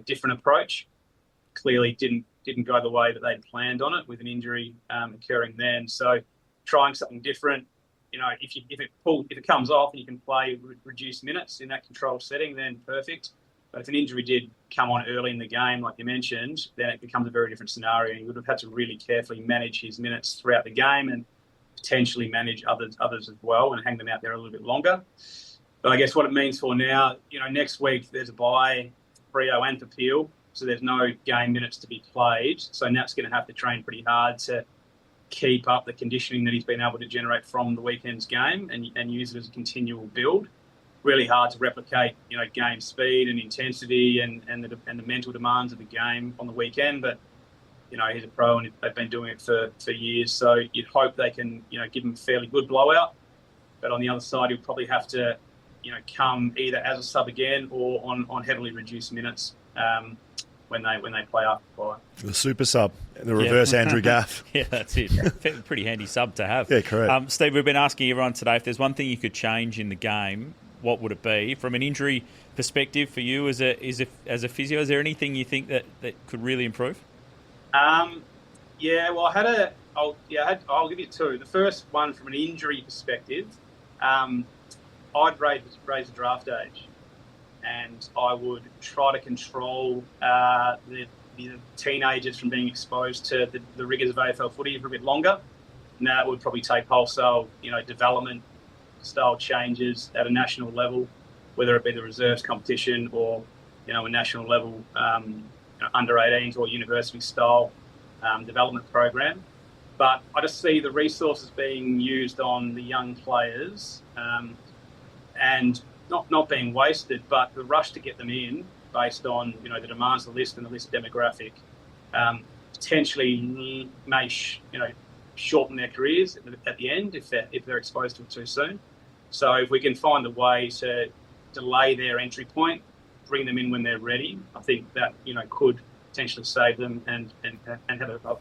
different approach. Clearly didn't go the way that they'd planned on it, with an injury occurring then. So trying something different, if it comes off and you can play reduced minutes in that controlled setting, then perfect. But if an injury did come on early in the game, like you mentioned, then it becomes a very different scenario. You would have had to really carefully manage his minutes throughout the game and potentially manage others as well and hang them out there a little bit longer. But I guess what it means for now, next week there's a bye for Freo and for Peel, so there's no game minutes to be played. So Nat's going to have to train pretty hard to keep up the conditioning that he's been able to generate from the weekend's game and use it as a continual build. Really hard to replicate, game speed and intensity and the mental demands of the game on the weekend, but he's a pro and they've been doing it for years. So you'd hope they can, give him a fairly good blowout. But on the other side, he'll probably have to, come either as a sub again or on heavily reduced minutes when they play after bye. The super sub, the reverse Andrew Gaff. Yeah, that's it. Pretty handy sub to have. Yeah, correct. Steve, we've been asking everyone today if there's one thing you could change in the game, what would it be? From an injury perspective for you as a physio, is there anything you think that could really improve? I'll give you two. The first one, from an injury perspective, I'd raise the draft age, and I would try to control the teenagers from being exposed to the rigours of AFL footy for a bit longer. And that would probably take wholesale, development style changes at a national level, whether it be the reserves competition or, a national level under 18s or university style development program. But I just see the resources being used on the young players and not being wasted, but the rush to get them in based on the demands of the list and the list demographic potentially may shorten their careers at the end if they're exposed to it too soon. So if we can find a way to delay their entry point, bring them in when they're ready, I think that could potentially save them and have a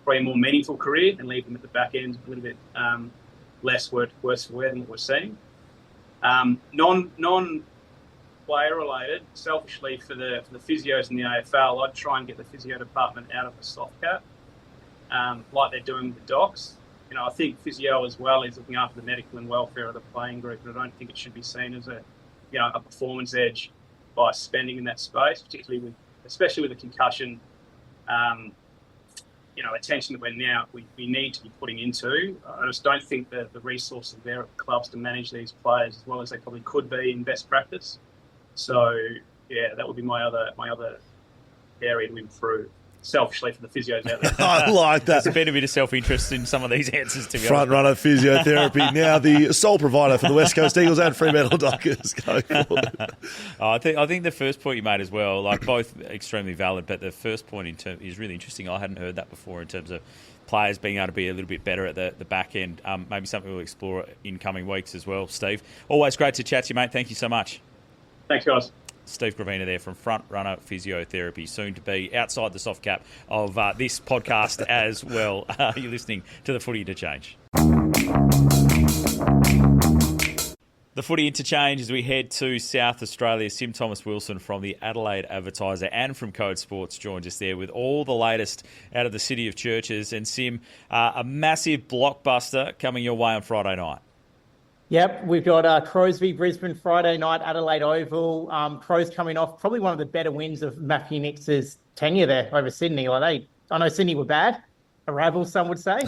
probably a more meaningful career and leave them at the back end a little bit worse for wear than what we're seeing. Non-player related, selfishly for the physios in the AFL, I'd try and get the physio department out of the soft cap, like they're doing with the docs. I think physio as well is looking after the medical and welfare of the playing group, and I don't think it should be seen as a performance edge by spending in that space, especially with the concussion, attention that we need to be putting into. I just don't think that the resources there at the clubs to manage these players as well as they probably could be in best practice. So yeah, that would be my other area to improve. Selfishly for the physios out there. I like that. There's been a bit of self-interest in some of these answers, to be Front runner physiotherapy, now the sole provider for the West Coast Eagles and Fremantle Dockers. Go forward. I think the first point you made as well, like both extremely valid, but the first point is really interesting. I hadn't heard that before in terms of players being able to be a little bit better at the back end. Maybe something we'll explore in coming weeks as well, Steve. Always great to chat to you, mate. Thank you so much. Thanks, guys. Steve Gravina there from Front Runner Physiotherapy, soon to be outside the soft cap of this podcast as well. You're listening to the Footy Interchange. The Footy Interchange as we head to South Australia. Sim Thomas-Wilson from the Adelaide Advertiser and from Code Sports joins us there with all the latest out of the City of Churches. And Sim, a massive blockbuster coming your way on Friday night. Yep, we've got Crows v Brisbane Friday night, Adelaide Oval. Crows coming off probably one of the better wins of Matthew Nix's tenure there over Sydney. I know Sydney were bad, a rabble some would say,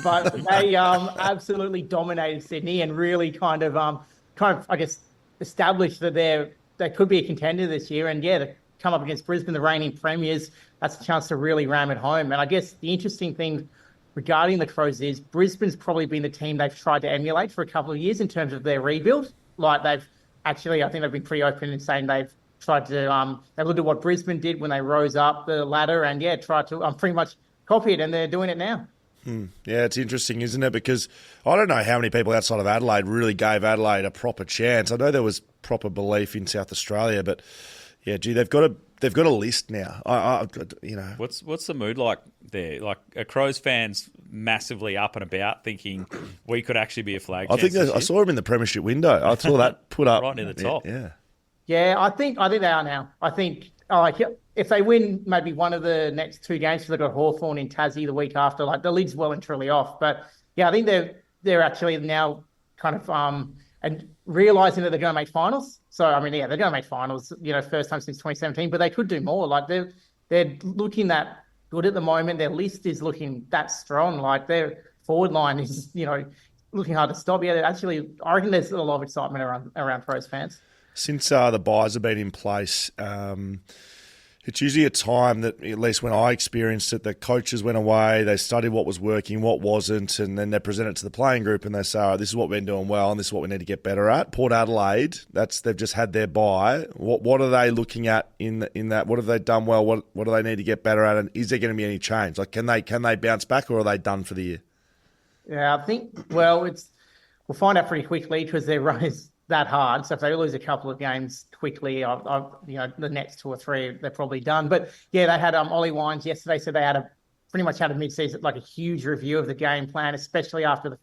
but they absolutely dominated Sydney and really kind of I guess established that they could be a contender this year. And yeah, to come up against Brisbane, the reigning premiers, that's a chance to really ram it home. And I guess the interesting thing regarding the Crows is Brisbane's probably been the team they've tried to emulate for a couple of years in terms of their rebuild. Like I think they've been pretty open in saying they've tried to, they looked at what Brisbane did when they rose up the ladder and tried to pretty much copy it, and they're doing it now. Yeah, it's interesting, isn't it? Because I don't know how many people outside of Adelaide really gave Adelaide a proper chance. I know there was proper belief in South Australia, but yeah, gee, they've got a list now. What's the mood like there? Like, are Crows fans massively up and about, thinking we could actually be a flag? I think I saw them in the premiership window. I saw that put up right near the top. Yeah. I think they are now. I think if they win maybe one of the next two games, so they've got Hawthorn in Tassie the week after. Like, the lid's well and truly off. But yeah, I think they're actually now kind of and realising that they're going to make finals. So, I mean, yeah, they're going to make finals, first time since 2017, but they could do more. Like, they're looking that good at the moment. Their list is looking that strong. Like, their forward line is, looking hard to stop. Yeah, I reckon there's a lot of excitement around Crows fans. Since the buys have been in place, it's usually a time that, at least when I experienced it, the coaches went away, they studied what was working, what wasn't, and then they present it to the playing group and they say, all right, this is what we've been doing well and this is what we need to get better at. Port Adelaide, they've just had their buy. What are they looking at in that? What have they done well? What do they need to get better at? And is there going to be any change? Like, can they bounce back, or are they done for the year? Yeah, I think, we'll find out pretty quickly because their run is that hard. So if they lose a couple of games quickly, the next two or three, they're probably done. But yeah, they had Ollie Wines yesterday, so they pretty much had a mid-season, like a huge review of the game plan, especially after the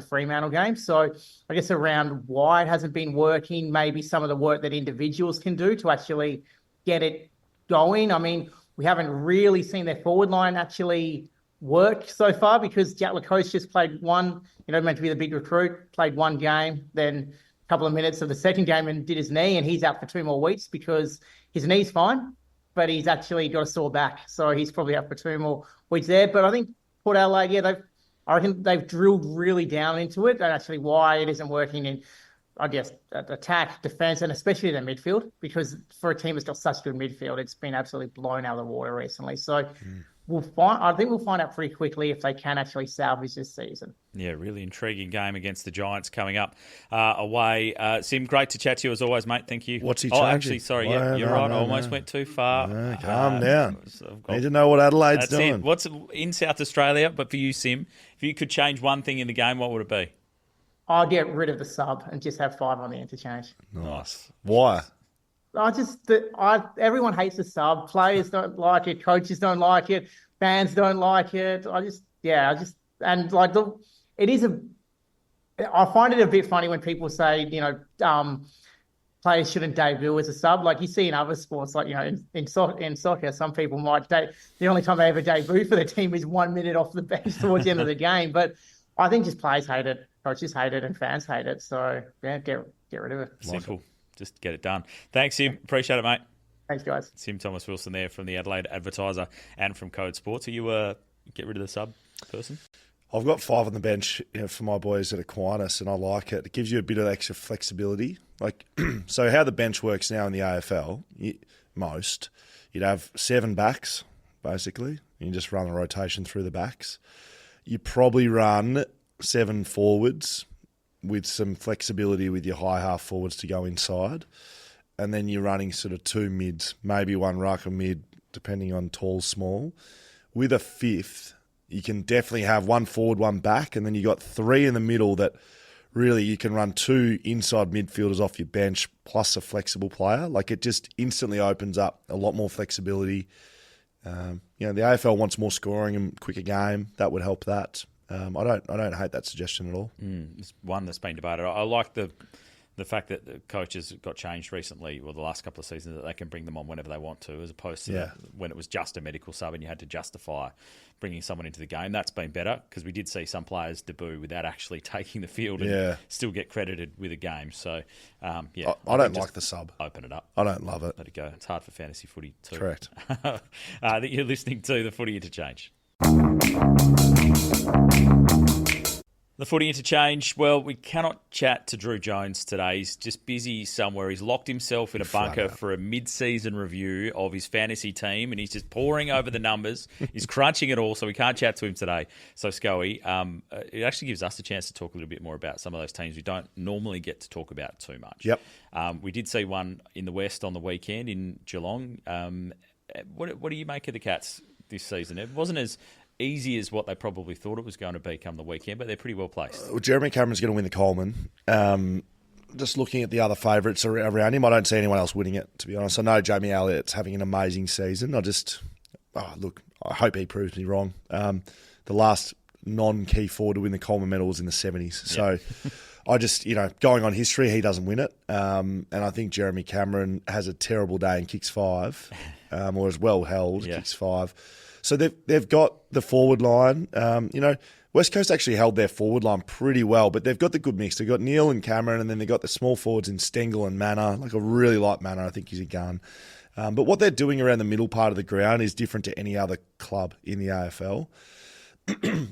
Fremantle game. So I guess around why it hasn't been working, maybe some of the work that individuals can do to actually get it going. I mean, we haven't really seen their forward line actually work so far because Jack Lacoste just played one, meant to be the big recruit, played one game, then a couple of minutes of the second game and did his knee, and he's out for 2 more weeks because his knee's fine, but he's actually got a sore back. So he's probably out for 2 more weeks there. But I think Port Adelaide, I reckon they've drilled really down into it and actually why it isn't working in, I guess, attack, defence, and especially their midfield, because for a team that's got such good midfield, it's been absolutely blown out of the water recently. So I think we'll find out pretty quickly if they can actually salvage this season. Yeah, really intriguing game against the Giants coming up away. Sim, great to chat to you as always, mate. Thank you. What's he changing? Actually, sorry, you're right. I almost went too far. No, calm down. Need to know what Adelaide's doing. It. What's in South Australia? But for you, Sim, if you could change one thing in the game, what would it be? I'll get rid of the sub and just have 5 on the interchange. Nice. Why? Everyone hates the sub. Players don't like it. Coaches don't like it. Fans don't like it. I find it a bit funny when people say, players shouldn't debut as a sub. Like you see in other sports, like, in soccer, some people might the only time they ever debut for the team is 1 minute off the bench towards the end of the game. But I think just players hate it, coaches hate it, and fans hate it. So yeah, get rid of it. Simple. Just get it done. Thanks, Sim. Appreciate it, mate. Thanks, guys. Sim Thomas Wilson there from the Adelaide Advertiser and from Code Sports. Are you a get rid of the sub person? I've got 5 on the bench for my boys at Aquinas, and I like it. It gives you a bit of extra flexibility. Like, so how the bench works now in the AFL, you'd have 7 backs, basically. You just run a rotation through the backs. You probably run 7 forwards with some flexibility with your high half forwards to go inside. And then you're running sort of 2 mids, maybe 1 ruck or mid, depending on tall, small. With a 5th, you can definitely have 1 forward, 1 back, and then you got 3 in the middle that really you can run 2 inside midfielders off your bench plus a flexible player. Like, it just instantly opens up a lot more flexibility. The AFL wants more scoring and quicker game. That would help that. I don't hate that suggestion at all. It's one that's been debated. I like the fact that the coaches got changed recently, or the last couple of seasons, that they can bring them on whenever they want to, as opposed to when it was just a medical sub and you had to justify bringing someone into the game. That's been better because we did see some players debut without actually taking the field and still get credited with a game. So, I don't like the sub. Open it up. I don't love it. Let it go. It's hard for fantasy footy too. Correct. That you're listening to the Footy Interchange. The Footy Interchange, well, we cannot chat to Drew Jones today. He's just busy somewhere. He's locked himself in a bunker for a mid-season review of his fantasy team, and he's just poring over the numbers. He's crunching it all, so we can't chat to him today. So, Scully, it actually gives us a chance to talk a little bit more about some of those teams we don't normally get to talk about too much. Yep. We did see one in the West on the weekend in Geelong. What do you make of the Cats this season? It wasn't as easy as what they probably thought it was going to be come the weekend, but they're pretty well placed. Well, Jeremy Cameron's going to win the Coleman. Just looking at the other favourites around him, I don't see anyone else winning it, to be honest. I know Jamie Elliott's having an amazing season. I hope he proves me wrong. The last non-key forward to win the Coleman medal was in the 70s. So I just, going on history, he doesn't win it. And I think Jeremy Cameron has a terrible day and kicks 5, or is well held, kicks 5. So they've got the forward line. West Coast actually held their forward line pretty well, but they've got the good mix. They've got Neil and Cameron, and then they've got the small forwards in Stengel and Manor. Like, I really like Manor. I think he's a gun. But what they're doing around the middle part of the ground is different to any other club in the AFL.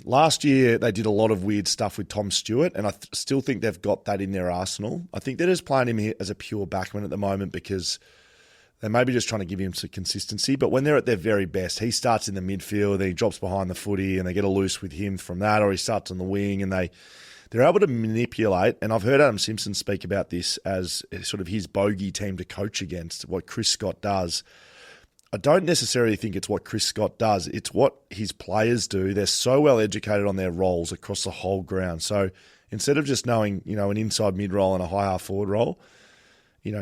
Last year, they did a lot of weird stuff with Tom Stewart, and I still think they've got that in their arsenal. I think they're just playing him here as a pure backman at the moment because they may be just trying to give him some consistency, but when they're at their very best, he starts in the midfield, then he drops behind the footy, and they get a loose with him from that, or he starts on the wing, and they're able to manipulate. And I've heard Adam Simpson speak about this as sort of his bogey team to coach against, what Chris Scott does. I don't necessarily think it's what Chris Scott does. It's what his players do. They're so well educated on their roles across the whole ground. So instead of just knowing, an inside mid role and a high half forward role,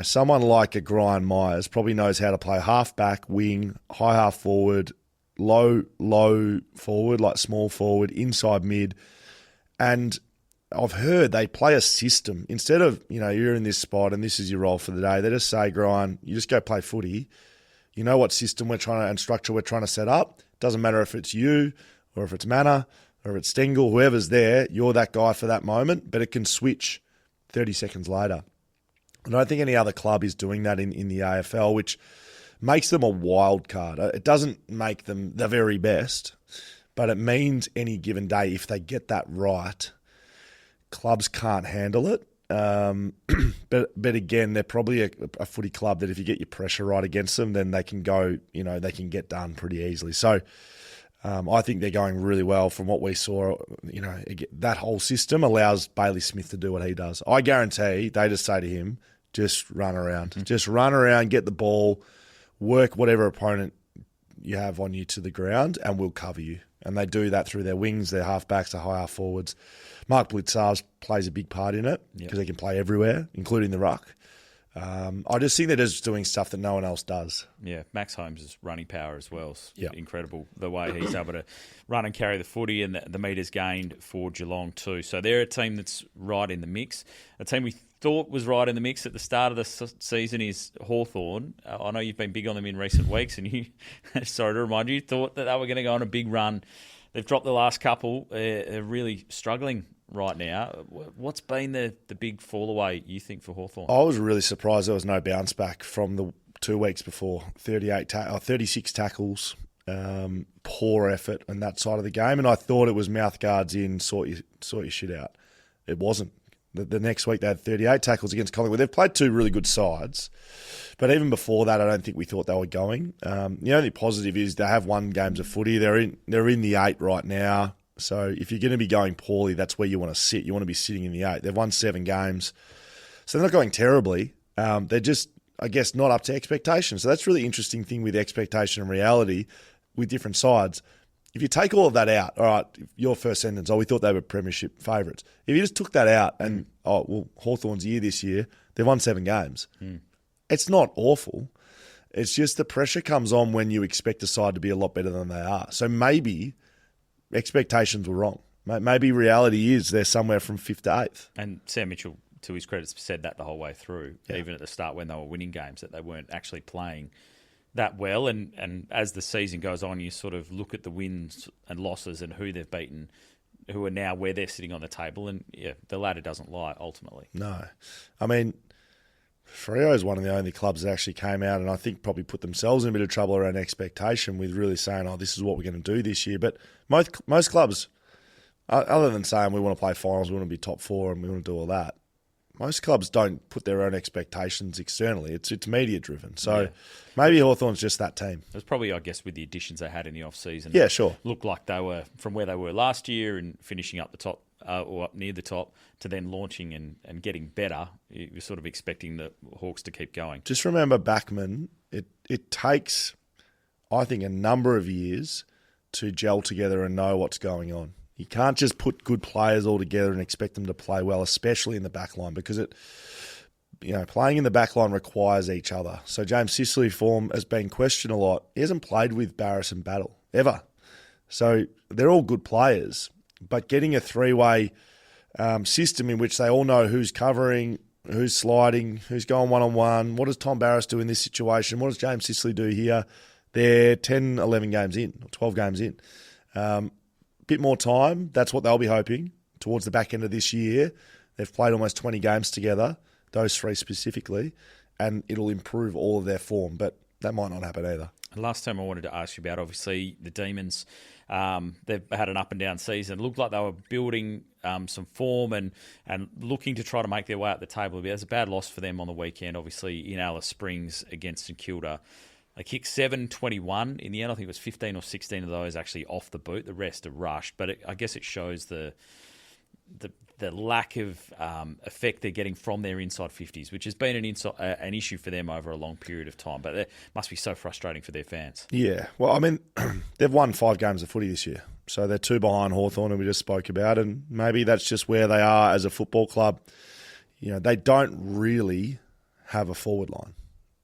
someone like a Brian Myers probably knows how to play half-back, wing, high half forward, low forward, like small forward, inside mid. And I've heard they play a system. Instead of, you're in this spot and this is your role for the day, they just say, Brian, you just go play footy. You know what system and structure we're trying to set up. Doesn't matter if it's you or if it's Manor or if it's Stengel, whoever's there, you're that guy for that moment, but it can switch 30 seconds later. I don't think any other club is doing that in the AFL, which makes them a wild card. It doesn't make them the very best, but it means any given day, if they get that right, clubs can't handle it. But again, they're probably a footy club that if you get your pressure right against them, then they can go, they can get done pretty easily. So I think they're going really well from what we saw. That whole system allows Bailey Smith to do what he does. I guarantee they just say to him, just run around. Mm-hmm. Just run around, get the ball, work whatever opponent you have on you to the ground, and we'll cover you. And they do that through their wings, their halfbacks, their high half forwards. Mark Blitzarves plays a big part in it because he can play everywhere, including the ruck. I just think they're just doing stuff that no one else does. Yeah, Max Holmes' running power as well is incredible, the way he's able to run and carry the footy, and the metres gained for Geelong too. So they're a team that's right in the mix. A team we thought was right in the mix at the start of the season is Hawthorn. I know you've been big on them in recent weeks, and you, sorry to remind you, thought that they were going to go on a big run. They've dropped the last couple. They're really struggling right now. What's been the big fall away, you think, for Hawthorn? I was really surprised there was no bounce back from the 2 weeks before. 36 tackles, poor effort on that side of the game, and I thought it was mouth guards in, sort your shit out. It wasn't. The next week they had 38 tackles against Collingwood. They've played two really good sides, but even before that, I don't think we thought they were going. The only positive is they have won games of footy. They're in the 8 right now. So if you're going to be going poorly, that's where you want to sit. You want to be sitting in the 8. They've won 7 games, so they're not going terribly. They're just, I guess, not up to expectation. So that's really interesting thing with expectation and reality with different sides. If you take all of that out, all right, your first sentence, we thought they were premiership favourites. If you just took that out and, Hawthorn's year this year, they've won 7 games. It's not awful. It's just the pressure comes on when you expect a side to be a lot better than they are. So maybe expectations were wrong. Maybe reality is they're somewhere from 5th to 8th. And Sam Mitchell, to his credit, said that the whole way through, even at the start when they were winning games, that they weren't actually playing that well. And as the season goes on, you sort of look at the wins and losses and who they've beaten, who are now where they're sitting on the table, and the ladder doesn't lie ultimately. No. I mean, Freo is one of the only clubs that actually came out and I think probably put themselves in a bit of trouble around expectation with really saying, this is what we're going to do this year. But most clubs, other than saying we want to play finals, we want to be top 4 and we want to do all that, most clubs don't put their own expectations externally. It's media driven. So maybe Hawthorn's just that team. It was probably, I guess, with the additions they had in the off-season. Yeah, sure. Looked like they were from where they were last year and finishing up the top or up near the top to then launching and getting better. You're sort of expecting the Hawks to keep going. Just remember, Backman, it takes, I think, a number of years to gel together and know what's going on. You can't just put good players all together and expect them to play well, especially in the back line, because playing in the back line requires each other. So James Sicily form has been questioned a lot. He hasn't played with Barris and Battle, ever. So they're all good players, but getting a 3-way system in which they all know who's covering, who's sliding, who's going one-on-one, what does Tom Barris do in this situation, what does James Sicily do here? They're 10, 11 games in, or 12 games in. Bit more time. That's what they'll be hoping towards the back end of this year. They've played almost 20 games together, those 3 specifically, and it'll improve all of their form, but that might not happen either. Last time I wanted to ask you about, obviously, the Demons. They've had an up and down season. It looked like they were building some form and looking to try to make their way up the table. It was a bad loss for them on the weekend, obviously, in Alice Springs against St Kilda. They kicked 7-21 in the end. I think it was 15 or 16 of those actually off the boot. The rest are rushed. But I guess it shows the lack of effect they're getting from their inside 50s, which has been an issue for them over a long period of time. But it must be so frustrating for their fans. Yeah. Well, I mean, they've won 5 games of footy this year. So they're 2 behind Hawthorn, and we just spoke about. And maybe that's just where they are as a football club. They don't really have a forward line,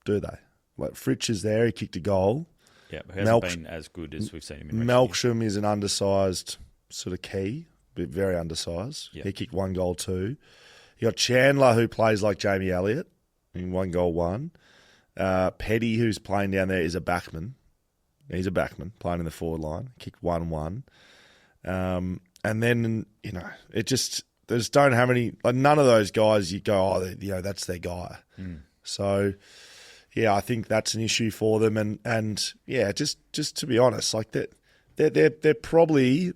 do they? Like Fritsch is there, he kicked a goal. Yeah, but hasn't been as good as we've seen him in Melksham is an undersized sort of key, but very undersized. Yep. He kicked 1 goal too. You got Chandler, who plays like Jamie Elliott, in 1 goal 1. Petty, who's playing down there, is a backman. He's a backman, playing in the forward line. Kicked 1-1. And then, they just don't have any, like none of those guys you go, that's their guy. So, yeah, I think that's an issue for them, and just to be honest, like they're probably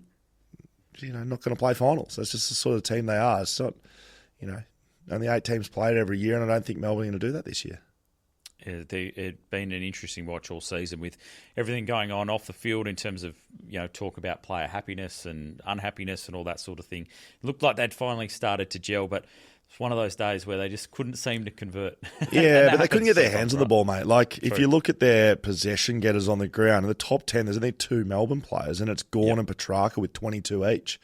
not going to play finals. That's just the sort of team they are. It's not, only 8 teams played every year, and I don't think Melbourne are going to do that this year. It's been an interesting watch all season with everything going on off the field in terms of, talk about player happiness and unhappiness and all that sort of thing. It looked like they'd finally started to gel, but it's one of those days where they just couldn't seem to convert. Yeah, but they couldn't get their hands on the ball, mate. Like, True. if you look at their possession getters on the ground, in the top 10, there's only 2 Melbourne players, and it's Gawn and Petrarca with 22 each.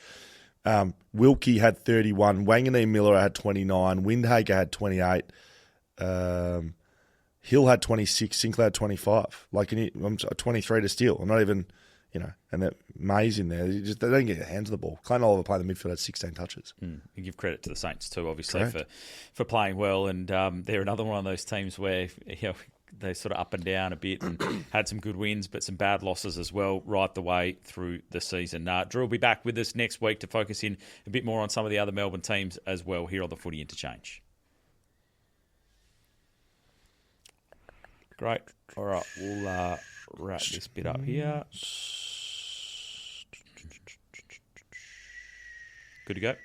Wilkie had 31, Wanganeen Miller had 29, Windhager had 28, Hill had 26, Sinclair had 25. Like, I'm 23 to steal. I'm not even, and that May's in there. They don't get their hands on the ball. Clayton Oliver playing the midfield had 16 touches. You give credit to the Saints too, obviously, for playing well. And they're another one of those teams where they sort of up and down a bit and had some good wins, but some bad losses as well right the way through the season. Drew will be back with us next week to focus in a bit more on some of the other Melbourne teams as well here on the Footy Interchange. Great. All right, we'll wrap this bit up here. Good to go.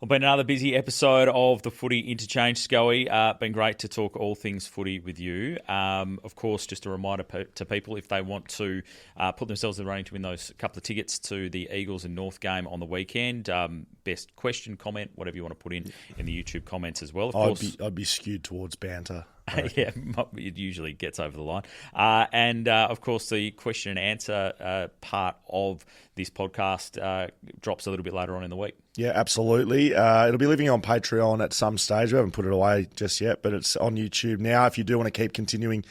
Well, been another busy episode of the Footy Interchange, Scully. Been great to talk all things footy with you. Of course, just a reminder to people, if they want to put themselves in the running to win those couple of tickets to the Eagles and North game on the weekend, best question, comment, whatever you want to put in the YouTube comments as well. Of course, I'd be skewed towards banter. Yeah, it usually gets over the line. And of course, the question and answer part of this podcast drops a little bit later on in the week. Yeah, absolutely. It'll be living on Patreon at some stage. We haven't put it away just yet, but it's on YouTube now. If you do want to keep continuing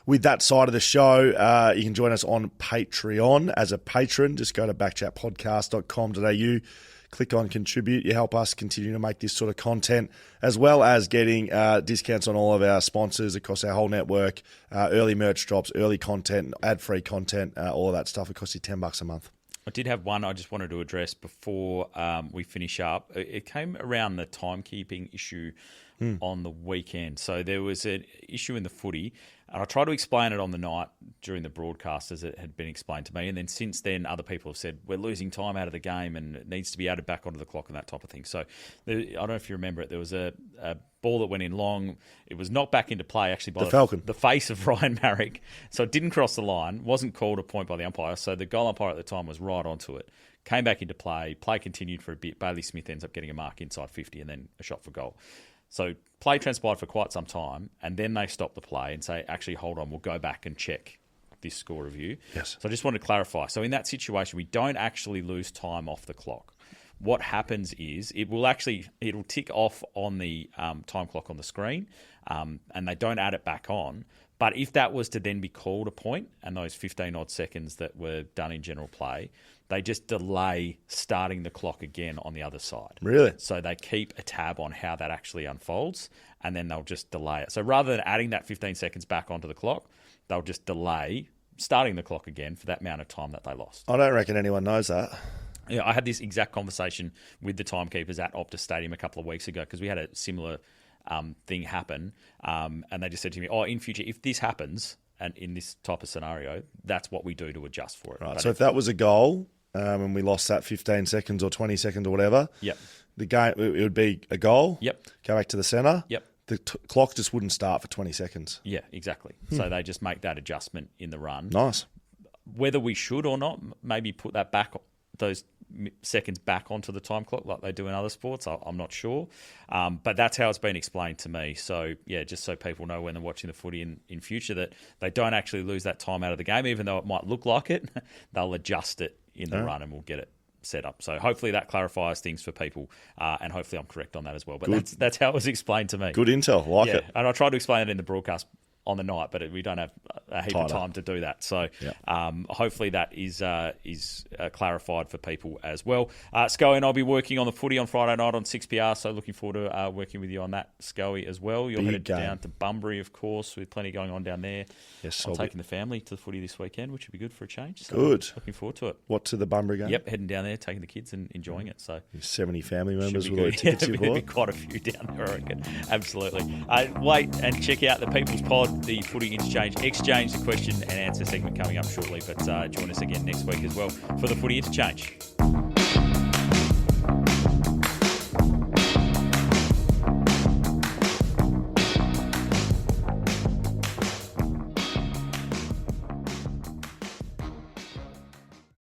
with that side of the show, you can join us on Patreon as a patron. Just go to backchatpodcast.com.au. Click on contribute. You help us continue to make this sort of content, as well as getting discounts on all of our sponsors across our whole network, early merch drops, early content, ad-free content, all of that stuff. It costs you $10 a month. I did have one I just wanted to address before we finish up. It came around the timekeeping issue on the weekend. So there was an issue in the footy, and I tried to explain it on the night during the broadcast as it had been explained to me. And then since then, other people have said, we're losing time out of the game and it needs to be added back onto the clock and that type of thing. So I don't know if you remember it. There was a ball that went in long. It was knocked back into play actually by the Falcon, the face of Ryan Marrick. So it didn't cross the line, wasn't called a point by the umpire. So the goal umpire at the time was right onto it. Came back into play. Play continued for a bit. Bailey Smith ends up getting a mark inside 50 and then a shot for goal. So play transpired for quite some time, and then they stop the play and say, actually, hold on, we'll go back and check this score review. Yes. So I just wanted to clarify. So in that situation, we don't actually lose time off the clock. What happens is it'll tick off on the time clock on the screen, and they don't add it back on. But if that was to then be called a point, and those 15-odd seconds that were done in general play, they just delay starting the clock again on the other side. Really? So they keep a tab on how that actually unfolds, and then they'll just delay it. So rather than adding that 15 seconds back onto the clock, they'll just delay starting the clock again for that amount of time that they lost. I don't reckon anyone knows that. Yeah, I had this exact conversation with the timekeepers at Optus Stadium a couple of weeks ago because we had a similar thing happen, and they just said to me, in future, if this happens, and in this type of scenario, that's what we do to adjust for it. Right. But so if that was a goal, and we lost that 15 seconds or 20 seconds or whatever, the game, it would be a goal. Go back to the centre. The clock just wouldn't start for 20 seconds. Yeah, exactly. So they just make that adjustment in the run. Nice. Whether we should or not, maybe put that back, those seconds back onto the time clock like they do in other sports. I'm not sure. But that's how it's been explained to me. So, yeah, just so people know when they're watching the footy in future that they don't actually lose that time out of the game, even though it might look like it. They'll adjust it in the run and we'll get it set up. So hopefully that clarifies things for people, and hopefully I'm correct on that as well. But that's how it was explained to me. Good intel. Like it. And I tried to explain it in the broadcast on the night, but we don't have a heap of time to do that. So hopefully that is clarified for people as well. Scully and I'll be working on the footy on Friday night on 6PR, so looking forward to working with you on that, Scully, as well. You're headed down to Bunbury, of course, with plenty going on down there. Yes, I'm taking the family to the footy this weekend, which would be good for a change. So good. Looking forward to it. What, to the Bunbury game? Yep, heading down there, taking the kids and enjoying it. So 70 family members with all the tickets you There'll be quite a few down there, I reckon. Absolutely. Wait and check out the People's Pod, the Footy Exchange, the question and answer segment coming up shortly. But join us again next week as well for the Footy Interchange.